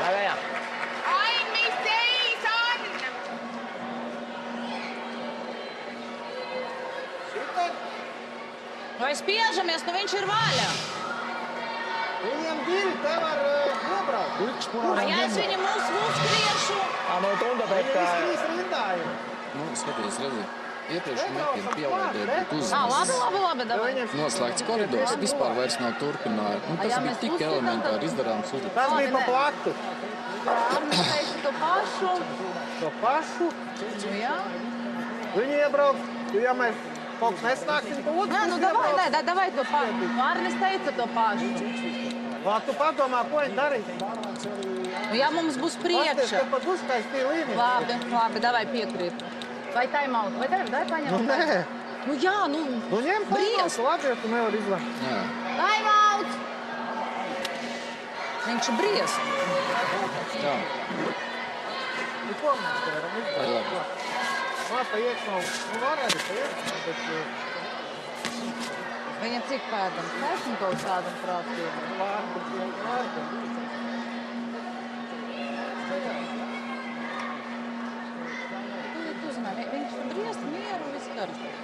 väga hea. Ai, mis seis on? Vai spiežamies, nu viņš ir vaļā. Viņam divi, tev var iebraukt. Üks punane Ja es viņam uzskriešu. Mulle tundub, Viņi et visi trīs rindā ir. Nu, skaties, redzi. Iepriekš metienu pielaidēja, bet Labi, davai. noslēgts koridors, vispār vairs nav turpinājumu. Nu, tas jā, bija mēs tik uzskatām, elementāri izdarāms uzlikums. Tas bija pa platu. Arnis teica to pašu. To pašu. Nu, jā. Viņi iebrauks. Ja mēs kaut kas nesnāksim, pa otru Nē, nu davai to pašu. Nu, Arnis teica to pašu. Vā, tu padomā, ko viņi darīs. Nu, ja mums būs Pasties, priekša. ka pat uztaistīja līniju. Labi, davai piekrīt. Vai time-out? Vai davai Nu, paņemt? nē. Nu, jā, nu. Nu, ņem Bries. paņemt. Labi, ja tu nevar izlemt. Jā, Time-out! Viņš ir briest. jā, Nu, ko mēs te varam vai izdarīt? labi. Vā, pa iekšā. Nu, var arī pa iekšā, bet... Viņa cik pēdam? Taisam kaut kādam prātiem. Vārdu. Tu zināji, viņš ir briest mieru viss kārtībā.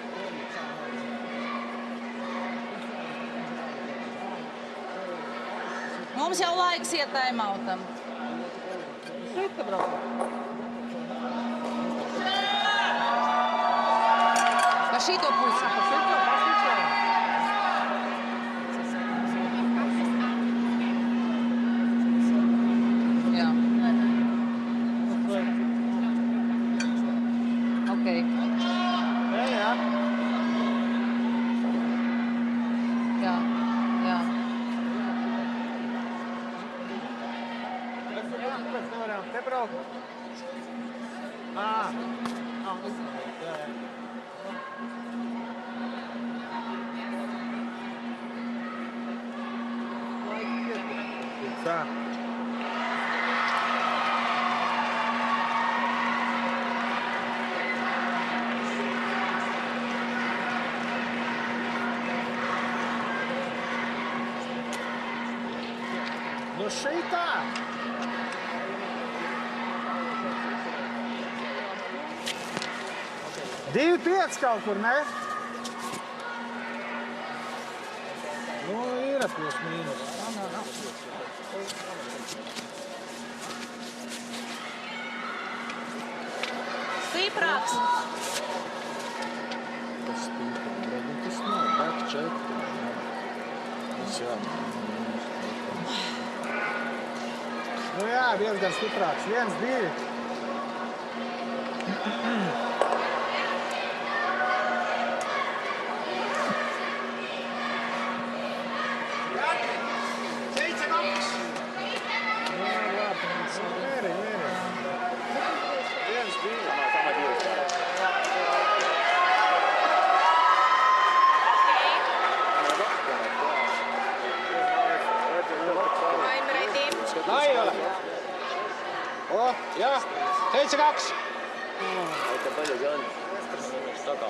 Mums jau laiks iet time-outam. Šita brauc. Pa šito pusi. Šita pasničā. Jā. Okei. Jā. Jā. Jā. Kāpēc nevaram te braukt? Ā. Jā. Tā. Nu šitā. 2-5 kaut kur, ne? Nu, ir plus mīnus. Stiprāks. Tas nav, back 4. Tas jā. Nu jā, diezgan stiprāks. 1-2. I'm ready. Ei ole. Jah, 7-2. Aitäh, palju see on? Taga.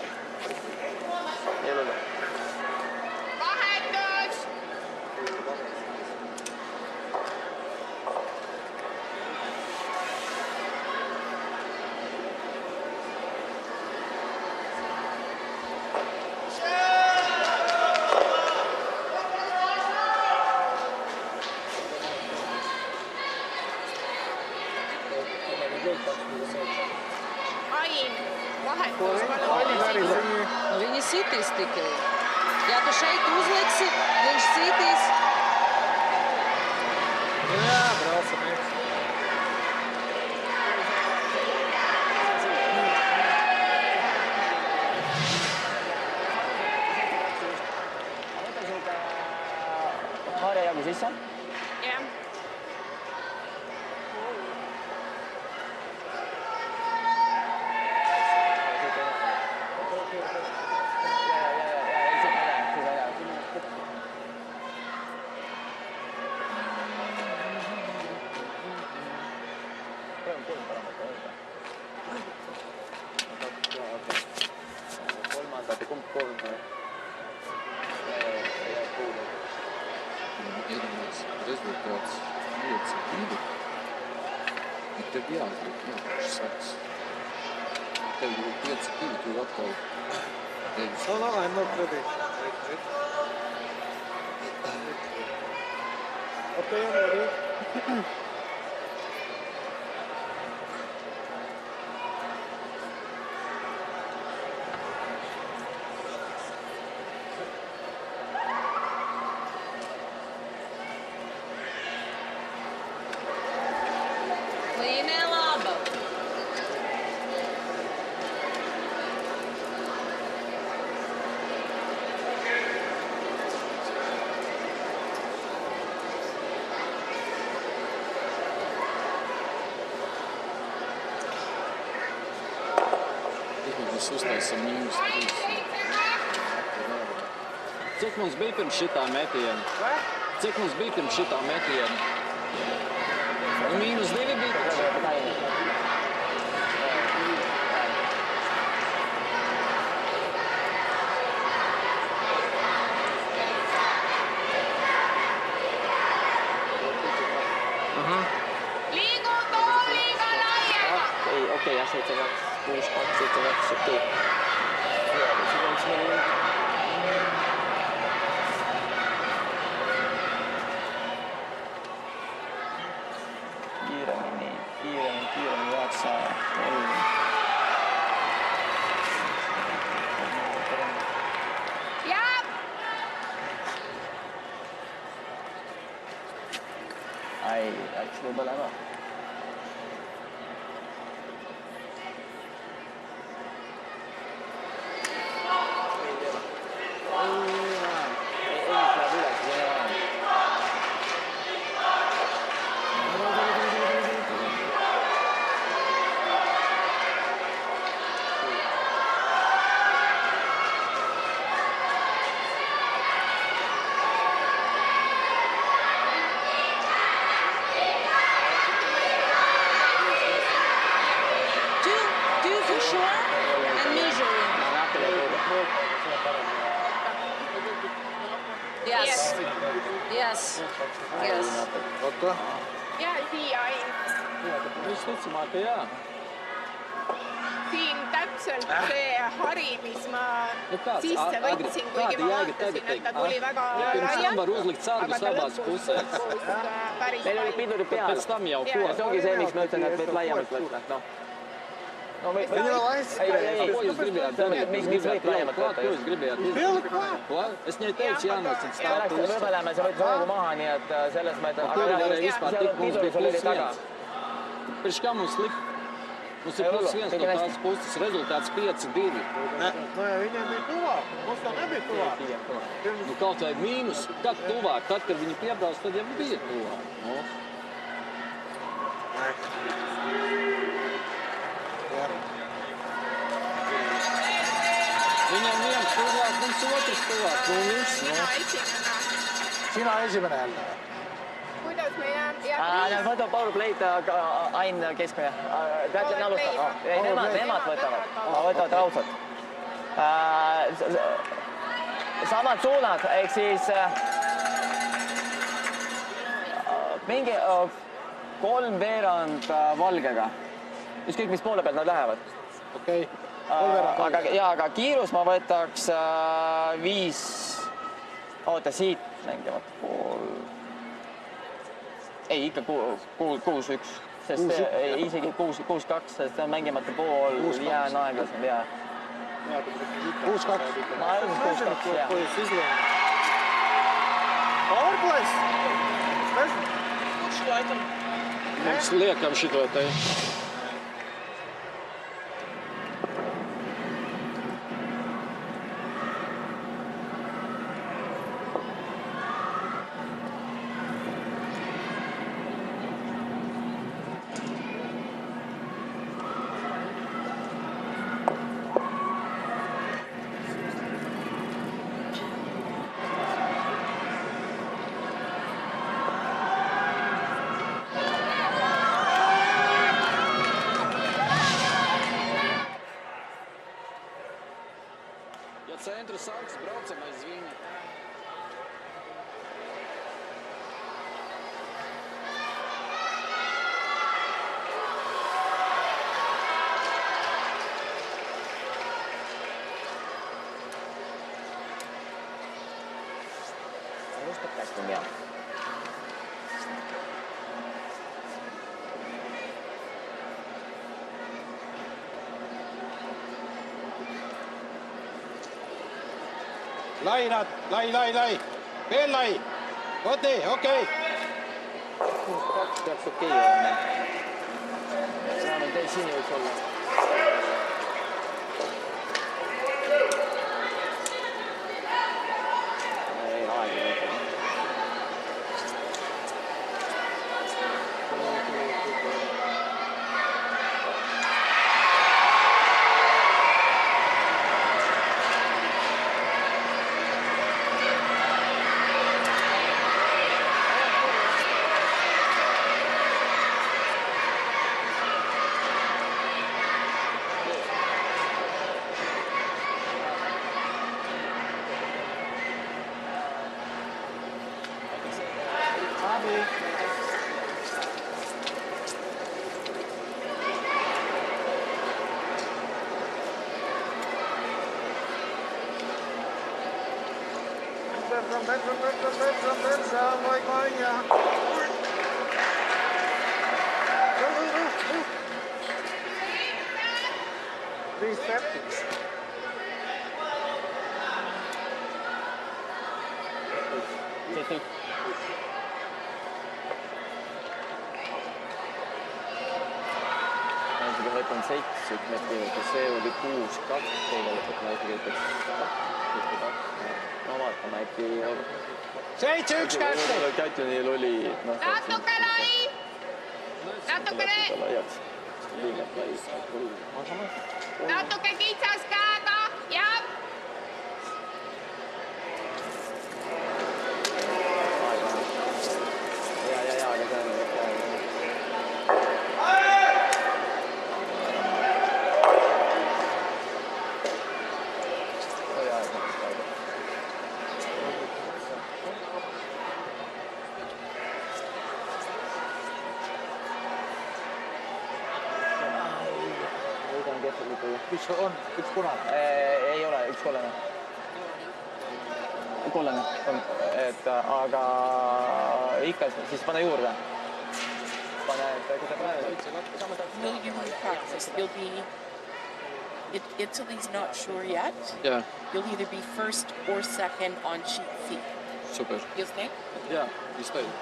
Ei ole. Vahetus. Ain, vahetus. Nu, viņi sitīs tikai. Ja tu šeit uzliksi, viņš sitīs. Jā, braucam iekšā. Haare jagu sisse. Jah. Kolmandat ja kumb kolm? Iedomājies, rezultāts 5-2. Ir tev jāatliek, viņš saks. Tev jau 5-2, tu atkal tevis. No, I'm not ready. Okay, I'm ready. Līnē laba. Mēs uztaisam -3. Cik mums bija pirms šitā metiena? Cik mums bija pirms šitā metiena? Nu, -2 bija. Liigu tooliga laiema. Ei, okei, jah, 7-2, 6-2, 7-2, okei. Kiiremini, vaatsa. Jah. Ai, läks võib-olla ära. Two for sure and measuring. Yes. Yes. Yes. Oota. Ja siia Ain. Mēs ticamā, ka jā. Siin täpselt täpselt see hari, mis ma Nu kāds sisse agri- võtsin, kāda kuigi ma jēga vaatasin, tagad et ta teikt, tuli väga pirms tam var laialt, uzlikt sargus aga ta abās pusēs. lõpus päris Meil oli palju. pidurid Pēc peal. tam jau Jaa. ko? Ja see ongi see, miks ma ütlen, et võid laiemalt võtta. No. No, või, Viņa nav aizskrējusi. Ko jūs gribējāt darīt? Miks võib laiemalt Klāt, võtta? ko jūs gribējāt Pielikt izdarīt? klāt. Ko? Es viņai teicu, jānocīt Ja stāv läks pusi. võbelema, sa võtsid hoogu maha, nii et selles mõttes... Tur varēja vispār seal tikt, mums bija pidurid oli plus taga. viens. Pirms kā mums likt? Mums ir Ei plus ollut, viens no teikin tās puses, rezultāts 5-2. No ja viņiem bija tuvāk. Mums tā nebija tuvāk. Nu, kaut vai mīnus, kad tuvāk, tad, kad viņi piebrauc, tad jau bija tuvāk. Nu. Viņam viens tuvāk, mums otrs tuvāk. Nu, viss, nu. Mina esimene. sina esimene jälle . Kuidas me jääme? Võtab Powerplay'd Ain keskmine. Tead, ne alustab? Ei, nemad võtavad raudselt. Samad suunad, ehk siis mingi kolmveerand valgega. Ükskõik, mis poole pealt nad lähevad. okei , kolmveerand . Aga kiirus ma võtaks 5... Oota, siit mängivad pool... Ei, ikka 6-1. Sest isegi 6-2, sest see on mängimata pool, jää on aeglasem, jää. 6-2 . Ma arvan, 6-2, jää. Ko jūs izlēmāt? Powerplays? Mēs... Mums liekam šito te. Ja centra sāks, braucam aiz viņa. Alustab käskum, jää. lai nad , lai . veel lai . vot nii , okei . Peaks okei olema. Vähemalt teil siin võiks olla. Ei, aega ei võta. Beidzam, vajag mājā. Bija 7. Siit. Ma isegi võtan 7 meetrit, see oli 6-2 tegelikult, ma isegi ütleks 6-2. No vaatame, äkki... 7-1 kätte . Kätjonil oli... Natuke lai! Natukene, Laiaks. Liimet lai. natuke kitsas käega ja Ja, aga see on ikka... Võidan kehvalikult. mis on üks punane. Ei ole, üks kollane. Kollane on, et aga ikka siis pane juurde. Pane, kui sa praegu... No, you will practice. You'll be... Italy's not sure yet. Jaa, You'll either be first or second on sheet feet. super. You'll stay? Jaa, mis toimub?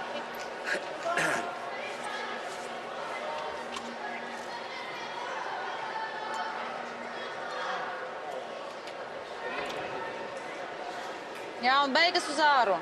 Jā, un beigas uz āru.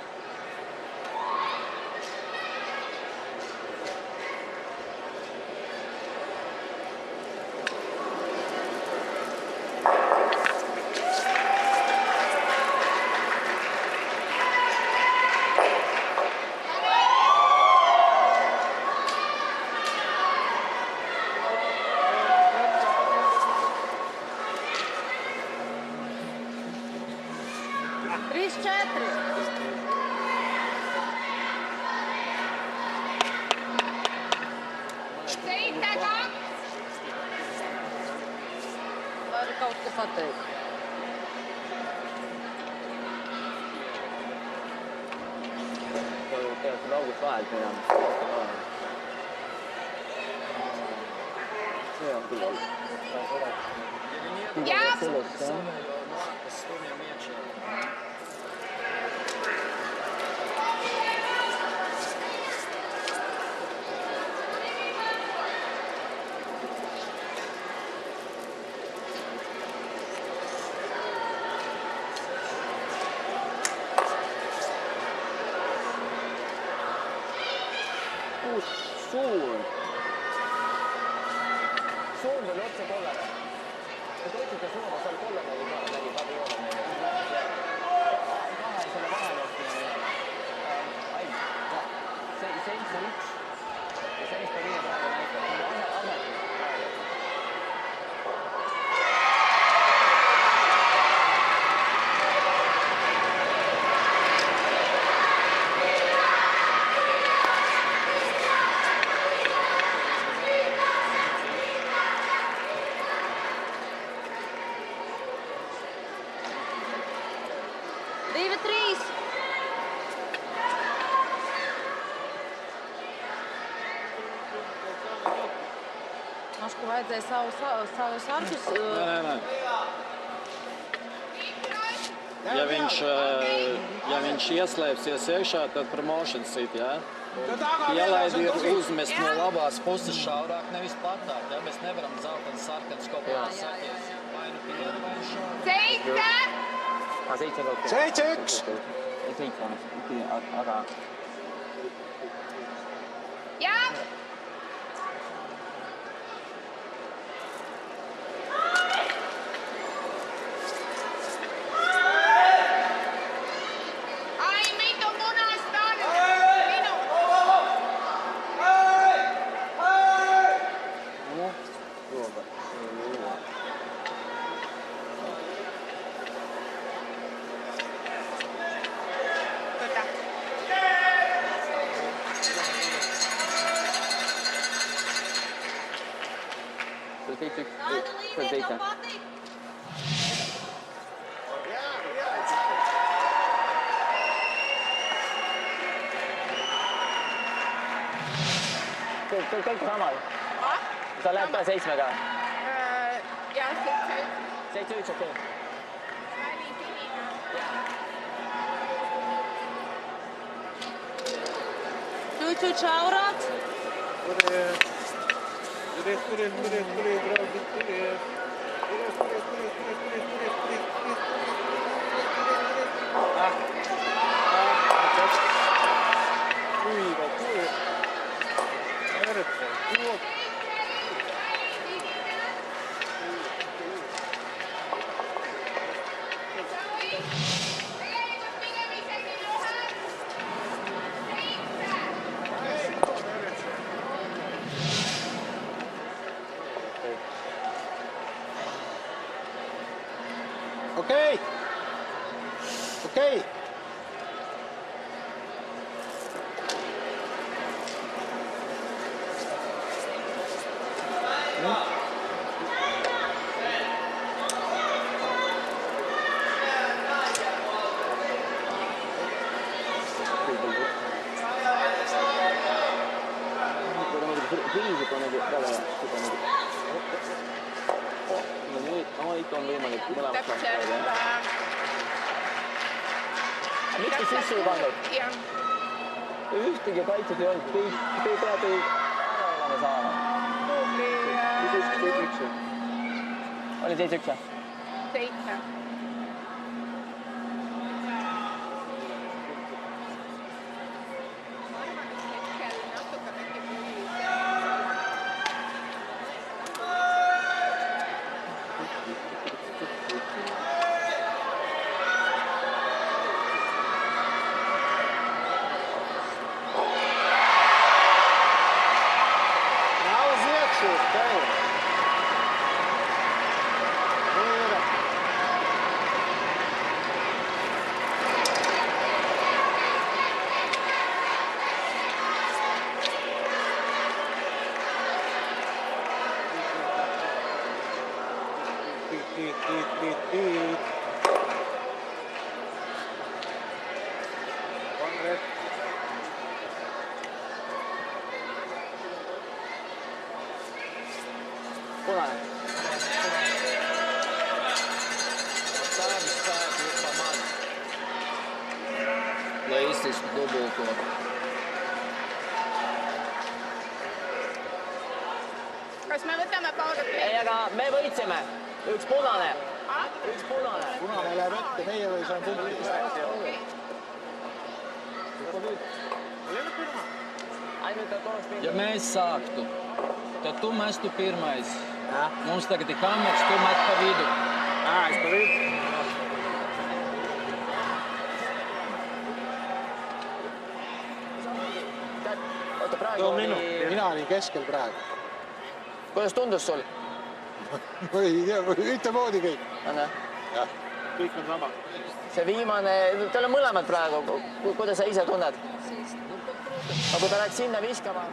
Trīs, četri. Vari kaut ko pateikt. Peaks august vahelt minema. See on küll. Jah! Suund. Suund oli otse kollane. Te võtsite suunda, seal kollane oli ka, nägi padioone meile. Kahe selle vahel äkki. Ai, jah. 7-1. Ja sellist ta viie praegu näitab. Ametis praegu. Divi, trīs. Mašku vajadzēja savus arkus. Nē. Ja viņš ieslēpsies iekšā, tad promotion sit, jā? Pielaidi ir uzmest no labās puses šaurāk, nevis platāk, jā? Mēs nevaram zeltens sarkans kopā sakies. Vai nu pielaidi, vai nu šaurāk. 7! 7-1. 7, aga... Jah! Ai, mitu munasta on? Minu! Juoba. Tota. See on 7-1. Tāda See on līnija 7. tev patīk? Kõik samal. Sa lähed ka 7-ga. Jah, 7. 7-1, okei. Välisinine. Čuču čaurāt. Okei. Okei. viis juba nagu väga hea. No nüüd, ikka on võimalik mõlemast täpselt. Mitte sisse ei pannud. Jah. Ühtegi kaitset ei olnud. Te peate ju ära olema saama. Oli 7-1 või? 7. Ma arvan, et hetkel natuke tekib mullis. Nav uz iekšu, tev. Mīra. Konrad. Punane. Leistis dubulto. Kas me võtame pausa? Ei, aga me võitsime. Üks punane. Üks punane. Punane läheb ette, meie või see on punkti. Ainult, et oleks Ja mēs sāktu, tad tu mestu pirmais. Jā. Mums tagad ir kameras, tu met pa vidu. Es pa vidu. Oota, praegu Too oli... minu. Mina olin keskel praegu. Kuidas tundus sul? Ei tea, ühtemoodi kõik. Anna. Jah, kõik on sama. See viimane... Teil on mõlemad praegu. Kuidas sa ise tunned? Aga kui ta läks sinna viskama...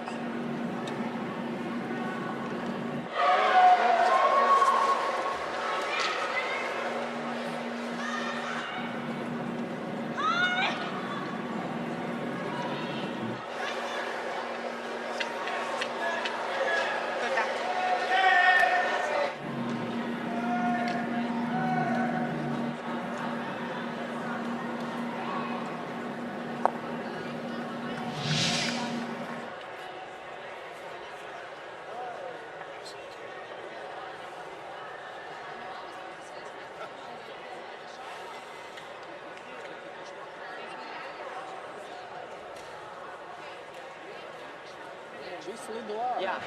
Jaa.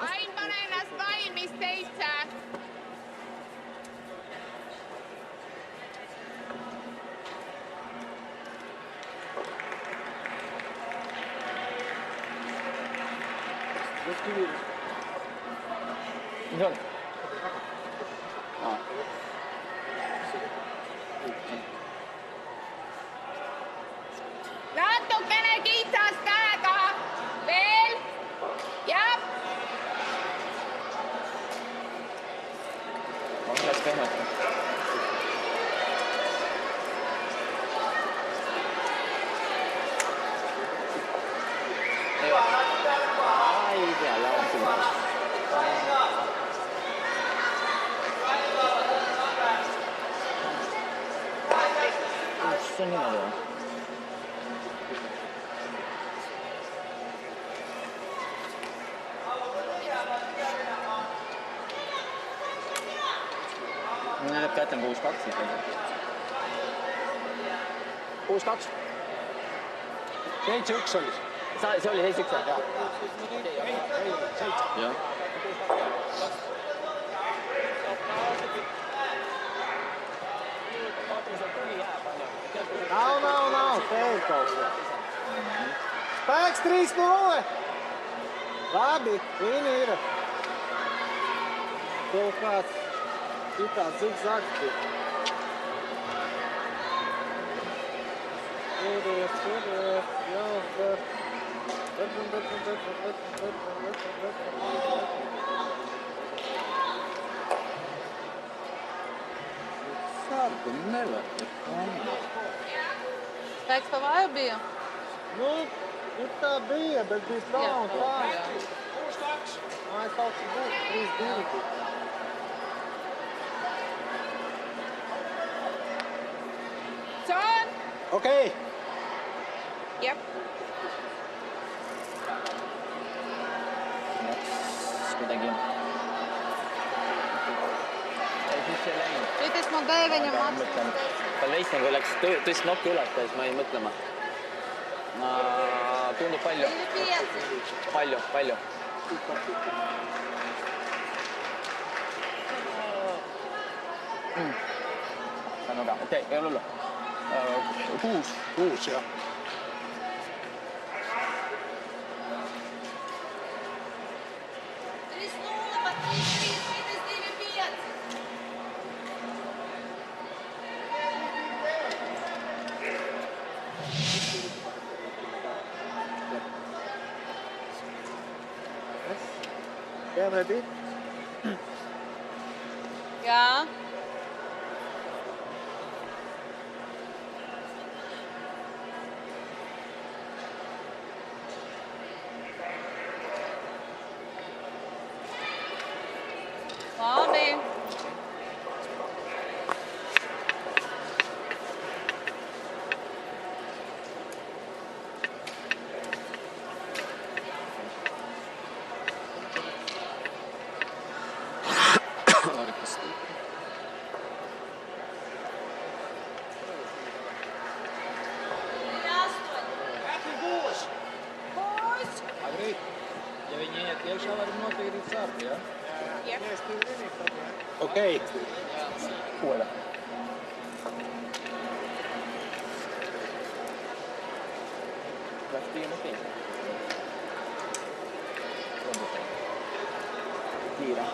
Ain, pane ennast valmis, 7. Mis on? Natukene kitsas käega. Veel. Ja. Ma läks pehmet. Ei tea, jah. See on niimoodi või? Mul näeb kätte on 6-2 ikkagi. 6-2? 7-1 oli. See oli 7-1 jah? Jah. Nav, tev kaut kas. Spēks 3-0. Labi, viņi ir. Kaut kāds citāds zigzags bija. Skuries, jāuzver. Sargu nevar. Spēks pa vaju bija? Nu, It tā bija, bet bija tā un tā. Ai, kaut kas būs. 3-2. John! Okei. Jep. kuidagi. Ja siis see läinud. Ütles mu Deivini Ma mõtlen, tal veits nagu läks tõesti nokki ületa, siis ma jäin mõtlema. Tundub palju. Palju. See on väga, okei, ei ole hullu. 6 jah. Game ready? Jaa. Labi. Ja viņi iet iekšā, varam notīrīt sarpi, ja? Okei. Kuule. Läks tiim okei. Kiire.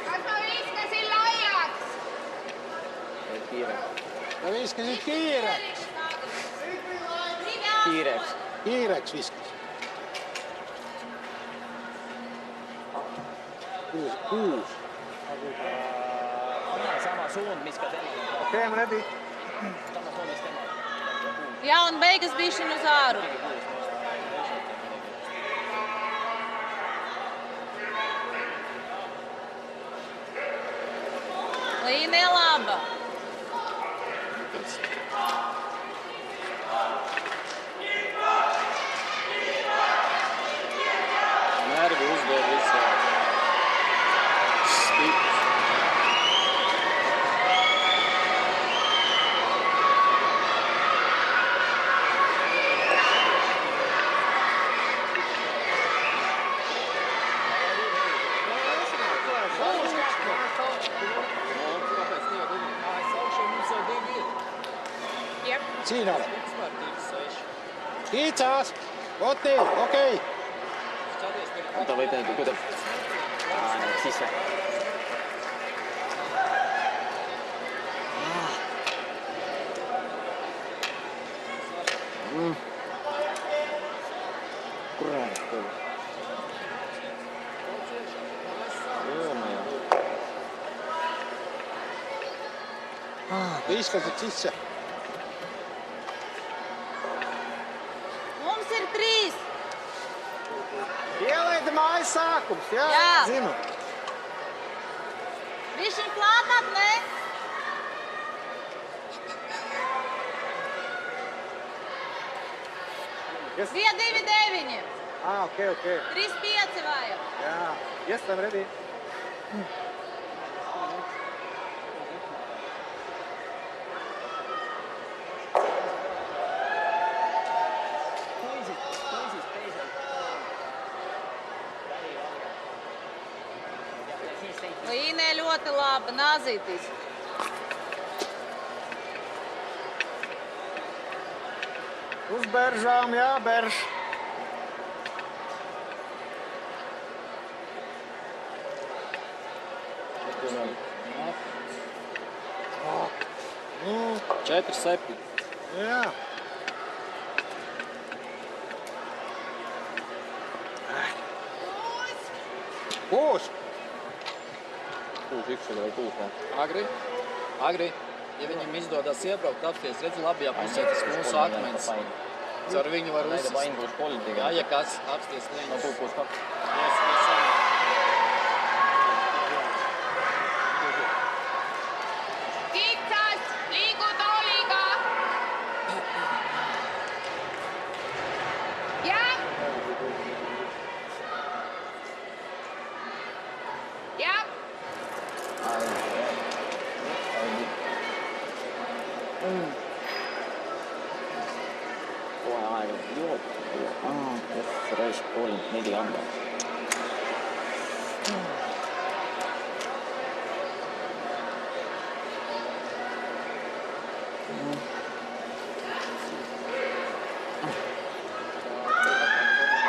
Kas ma viskasin laiaks? Kiire. Ja viskasid kiireks. Kiireks. Kiireks viskas. 6. Sama suund, mis ka tema. Game ready? Sama suund, mis tema. Jā, un beigas bišķiņu uz āru. Līnija laba. Nervi uzdod visā. Stiprs. Kāpēc nevar runāt? Es augšā mums jau 2 ir. Jep. Siinä ole. Ekspertīvas 6. Kitsas. Otti, okei. Skaties, tev Oota, võid nüüd, kuidas? Sisse. Kurat, kuule. Viskasid sisse. Mums ir 3. Ielaida mājas sākums, jā? Jā. Zinu. Bišķiņ klātāk, ne? Yes. 2-2-9. Ah, okay. 3-5 vajag. Jā. Yes, I'm ready. Līnija ļoti laba. Nāzītis. Uz beržām, jā, berž. Nu, 4-7. jā. Būs. 6-1 vai 6. Agri, ja viņam izdodas iebraukt, apsties, redz labajā pusē, tas mūsu akmens. Caur viņu var Näitä uzsist. pain būs 3 Jā, tikai. ja kas apsties No leņus. būs 2. kitsas , liigu tooliga . jah . jah . Kohe aega joob. Kes raisk 3-4 anda.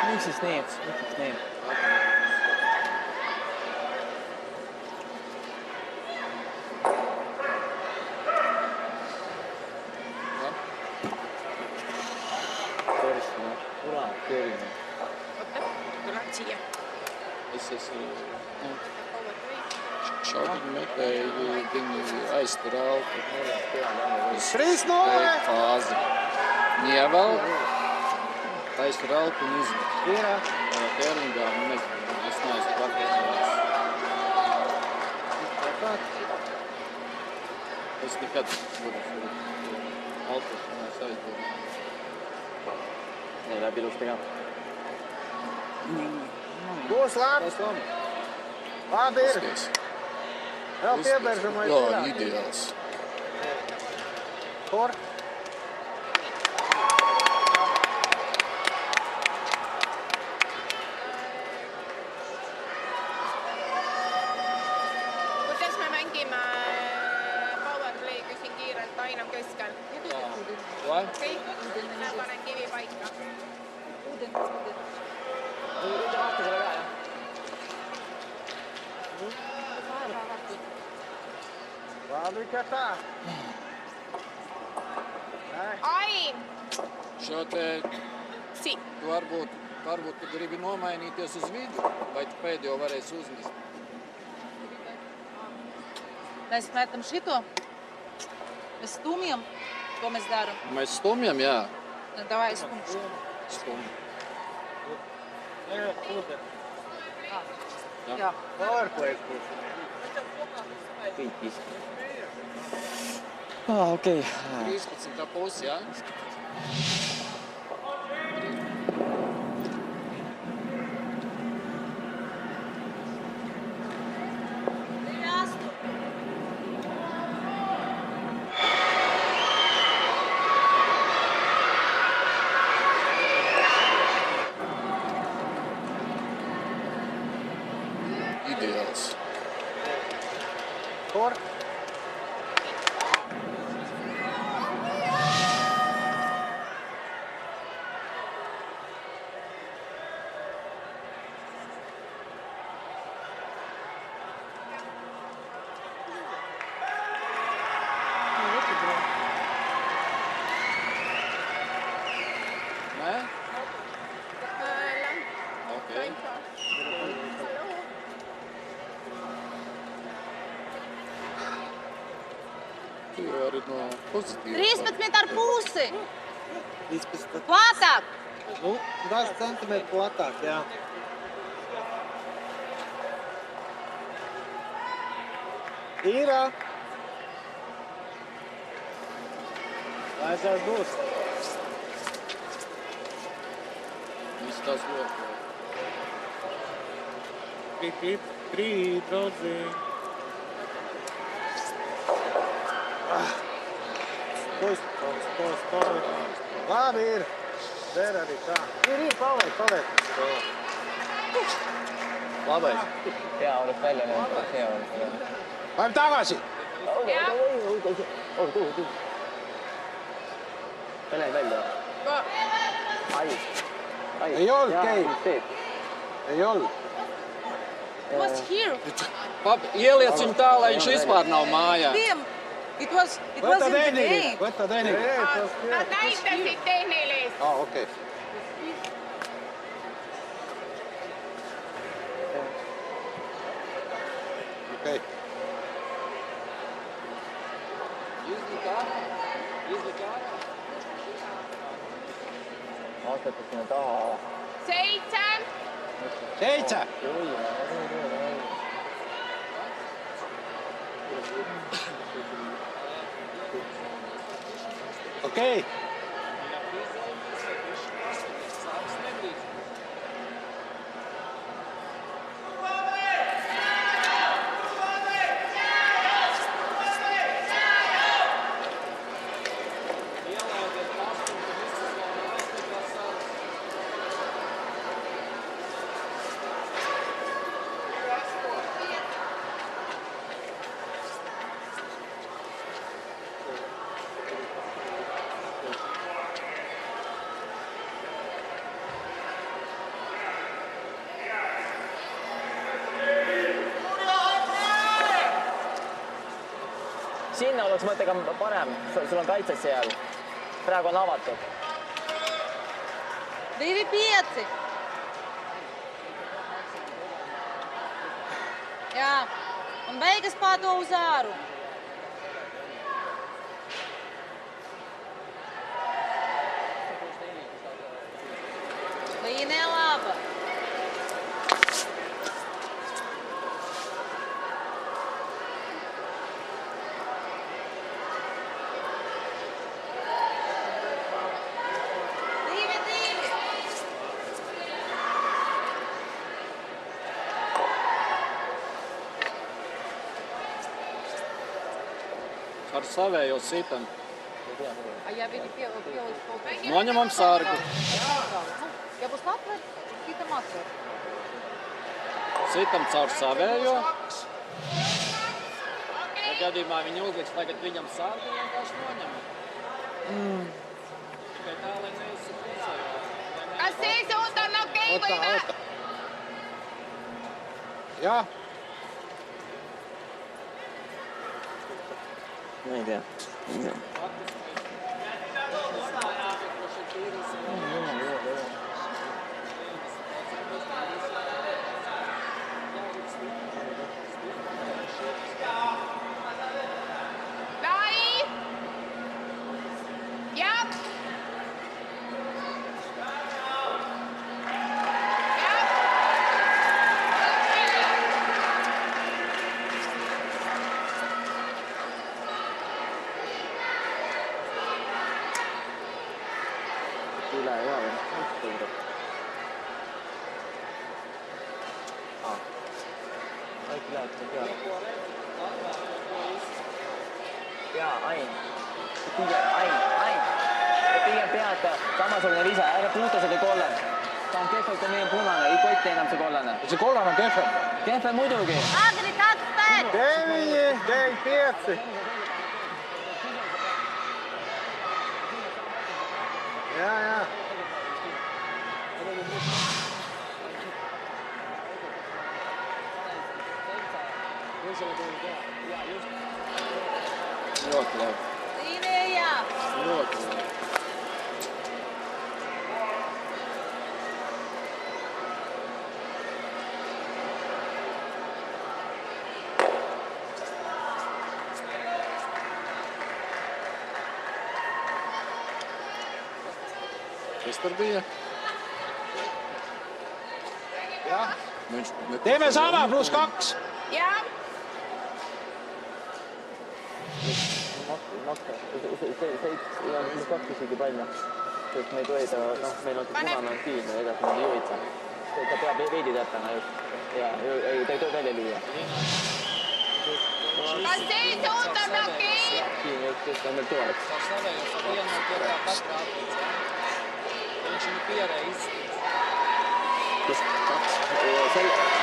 Miks siis nii? Körsime. Kurat, körsime. oota , tulen siia . Šādi metēji viņi aiztur elpu. 3-0. Fāzi. Nievēl, aiztur elpu un izmet. Iira , Tērlingā, nezinu, es neesmu praktiski. Es nekad Alpus aizdodu. Ei läbi ilusti ka. būs labs. Labi ir. Skaties. Vēl pieberžamais Jā, ir. ideāls. Kur? kuidas me mängime powerplay'ga siin kiirelt Aino keskel ? Vai? okei , ma panen kivi paika . Võite vaata selle ka, jah? Labi, ka tā. Ain , Šo te si , tu varbūt tu gribi nomainīties uz vidu, vai tu pēdējo varēsi uzmest? Mēs metam šito. Mēs stumjam. Ko mēs darām? Mēs stumjam, jā. Davai stumšu. Stumjam. Jā. Powerplay būs. Kõik viskab. Okei. 13. pusi, jā? Ideāls. Kur? Nē? Okei. Tu jau arī no pozitīva. 13,5. 15. Platāk. Nu, daži centimetri platāk, jā. Īrā. Vajadzētu būt. Viss tas ļoti. Trīt, draudzī. Stāvi. Labi ir. Der arī tā. Ir, paliek. Labais. Hea oleks välja näidata, hea oleks välja. Paneme tagasi. Pane välja. Ai. Ei olnud, Kei. Teeb. Ei olnud. Was here? Ieliec viņu tā, lai viņš vispār nav mājā. Tim, it was Võta in the tehnilist, game. võta tehnilist. nad näitasid tehnilist . Okei. Okei. tõsteti sinna taha. 7. 7. Okei. Sinna oleks mõttega parem, sul on kaitses seal. Praegu on avatud. 2-5. Jā, un beigas pārdo uz āru. Līnija laba. Ar savējo sitam. Ja viņi pieliks kaut ko. Noņemam sargu. Ja būs atver, citam atver. Sitam caur savējo. Ja gadījumā viņi uzliks tagad viņam sargu, vienkārši noņemam. Tikai tā, lai neizsapusē. Kas seisund on okei või nä? Jah. Ma ei tea. Lai! Jah! Üle ka või? Kõik läheb seal peale. Jaa, Ain. Ain. Pigem pead samasugune vise, ärge puuta seda kollet. Ta on kehvelt, kui meil on punane, ei kotti enam see kollane. See kollane on kehvem. Kehvem muidugi. Agri, 2-5. 9-5. Jā. Ļoti labi. Līnija. Ļoti labi. Kas tur bija? Jah. Viņš Teeme sama, +2. Jah! Maksa. See on +2 isegi palju. Sest me ei tohi ta, meil on punane on kiin ja edasi me ei juhita. Ta peab veidi täpana just. Ja ei, ta ei tohi välja lüüa. Kas seisund on okei? Kiin just on meil toeks. savējo vienu kertā katrā atlīdz. Viņš viņu piereiz. Kas 2?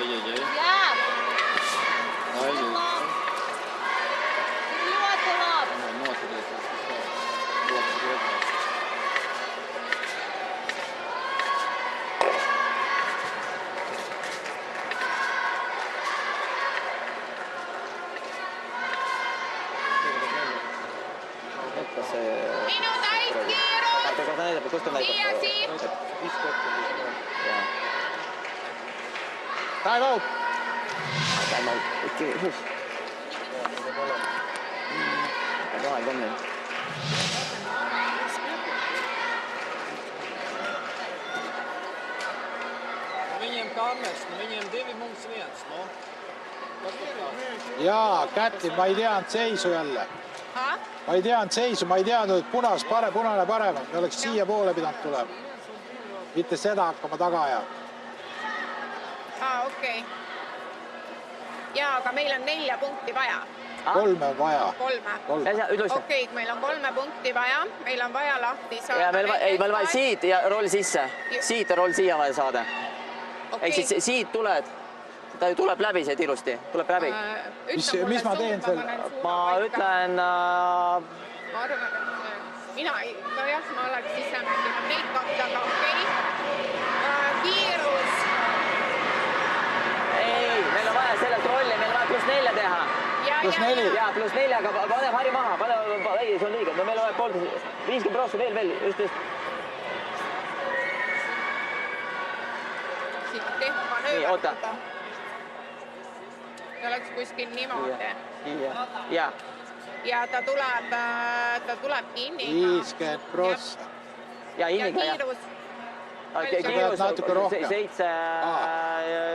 Ai. Jääb. Ai. Ļoti labi. Noturēties. Ļoti gribās. Minu täiskiirus! Aga ta näitab, kus ta näitab? Siia, siia! Time out. Time out. Okei. Vahel komme. Viņiem kameras, viņiem 2, mums 1. No? Jaa, Käti, ma ei teadnud seisu jälle. Ma ei teadnud seisu, ma ei teadnud, et punane parem on. Me oleks siia poole pidanud tulema. Mitte seda hakkama taga ajama. Okei. Jaa, aga meil on 4 punkti vaja. 3 on vaja. 3. Ütle üldse. Okei, meil on 3 punkti vaja. Meil on vaja lahti saada. Ja meil on vaja siit ja roll sisse. Siit ja roll siia vaja saada. Ehk siis siit tuled. Ta tuleb läbi sealt ilusti. Tuleb läbi. Mis ma teen seal? Ma ütlen... Ma arvan, et mina, nojah, ma oleks sisse mänginud neid kahte, aga okei. Kiirus. Ei, meil on vaja sellest rolli, meil on vaja +4 teha. +4. Jaa, +4, aga pane Harri maha. Ei, see on liiga. Meil on vaja pool 50% veel. Just. Siit tehma Nii, oota. Ta oleks kuskil niimoodi. Jaa. Ja ta tuleb kinni. 50%. Ja Ja inniga, jah. kiirus. Kiirus natuke rohkem. 7,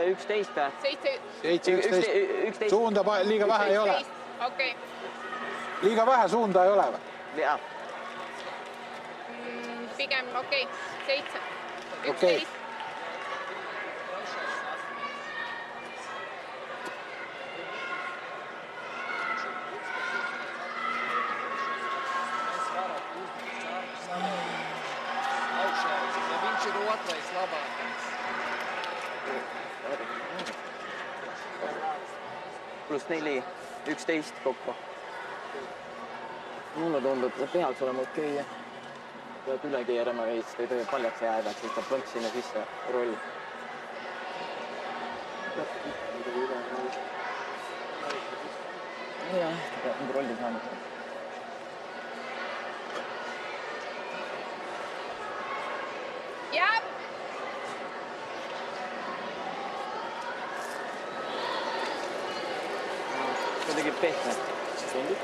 11. 7-11. Suunda liiga vähe ei ole. Okei. Liiga vähe suunda ei ole või? Jaa. Pigem okei. 7. Okei. 11. Viņš ir otrais labākais. +4, 11 kokku. Mulle tundub, et peaks olema okei. Pead üle keerama veits, ta ei tohi paljaks jääda, siis ta plõks sinna sisse roll. Jah, ta peab nüüd rolli saama. Jah. Kuidagi pehme. Tundub?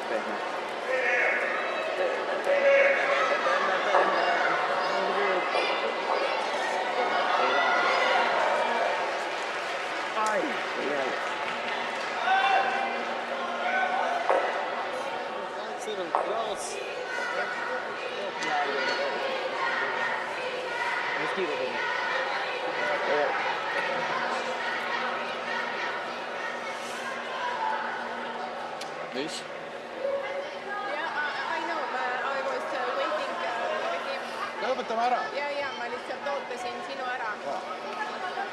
Pehme. Ai, jälle. Mis kiirus on? Viss? I know, I was waiting with him. Lõpetame ära. Ja, ma lihtsalt ootasin sinu ära.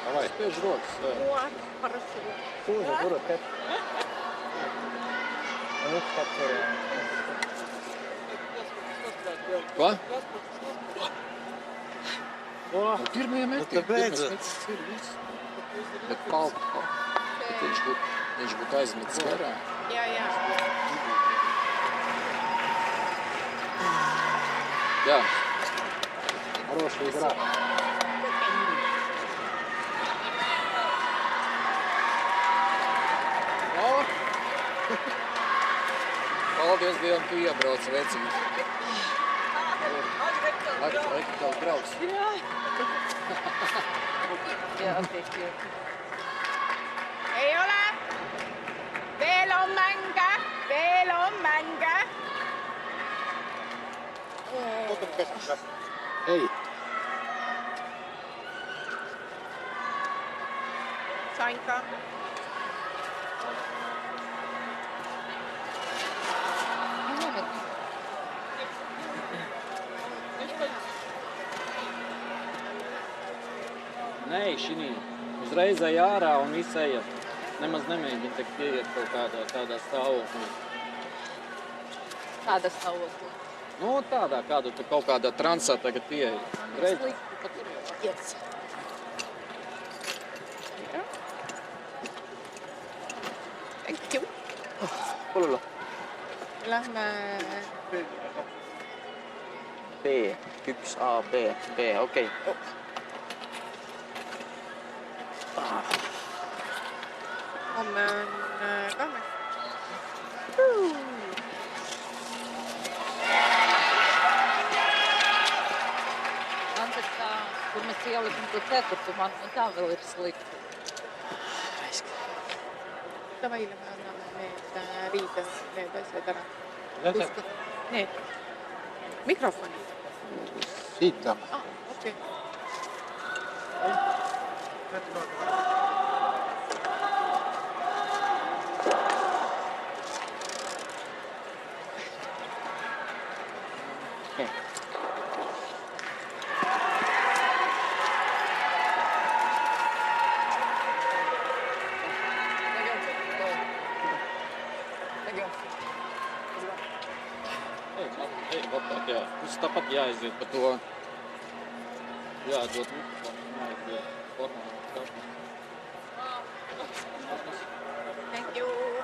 Davai. Spiež rokas. Хорошо. Suusa surud kätt. On üks kätt surud. Ko? Pirmajā metī. Beidzot. Bet palpa. Viņš būtu aizmetis garā. Ja. Jā. Хорошая игра. Paldies Dievam, tu iebrauc vecīt. Laikam tavs draugs. Jā, okei. Ei ole. Veel on mänge. Ei. Sain ka. Nē, šī uzreiz ej ārā un viss ejiet. Nemaz nemēģini teikt ieiet kaut tādā stāvoklī. Kāda stāvokli? Nu, tādā, kādu tu kaut kādā transā tagad ieej. Reiz. Yes. Thank you. kuule olla. Lähme B, 1A, B, okei. homme on kahve. Anteeksi, kun me siellä oli tekutumaan, niin tää vielä slikki. Davai, me anname need riide, need asjad ära. Need. Mikrofonid. siit lähme. Ah, okei. Ei, vapaat, jā. Mums tāpat jāaiziet pa to. Jādod mikrofonu, jāaiziet formāli. Thank you.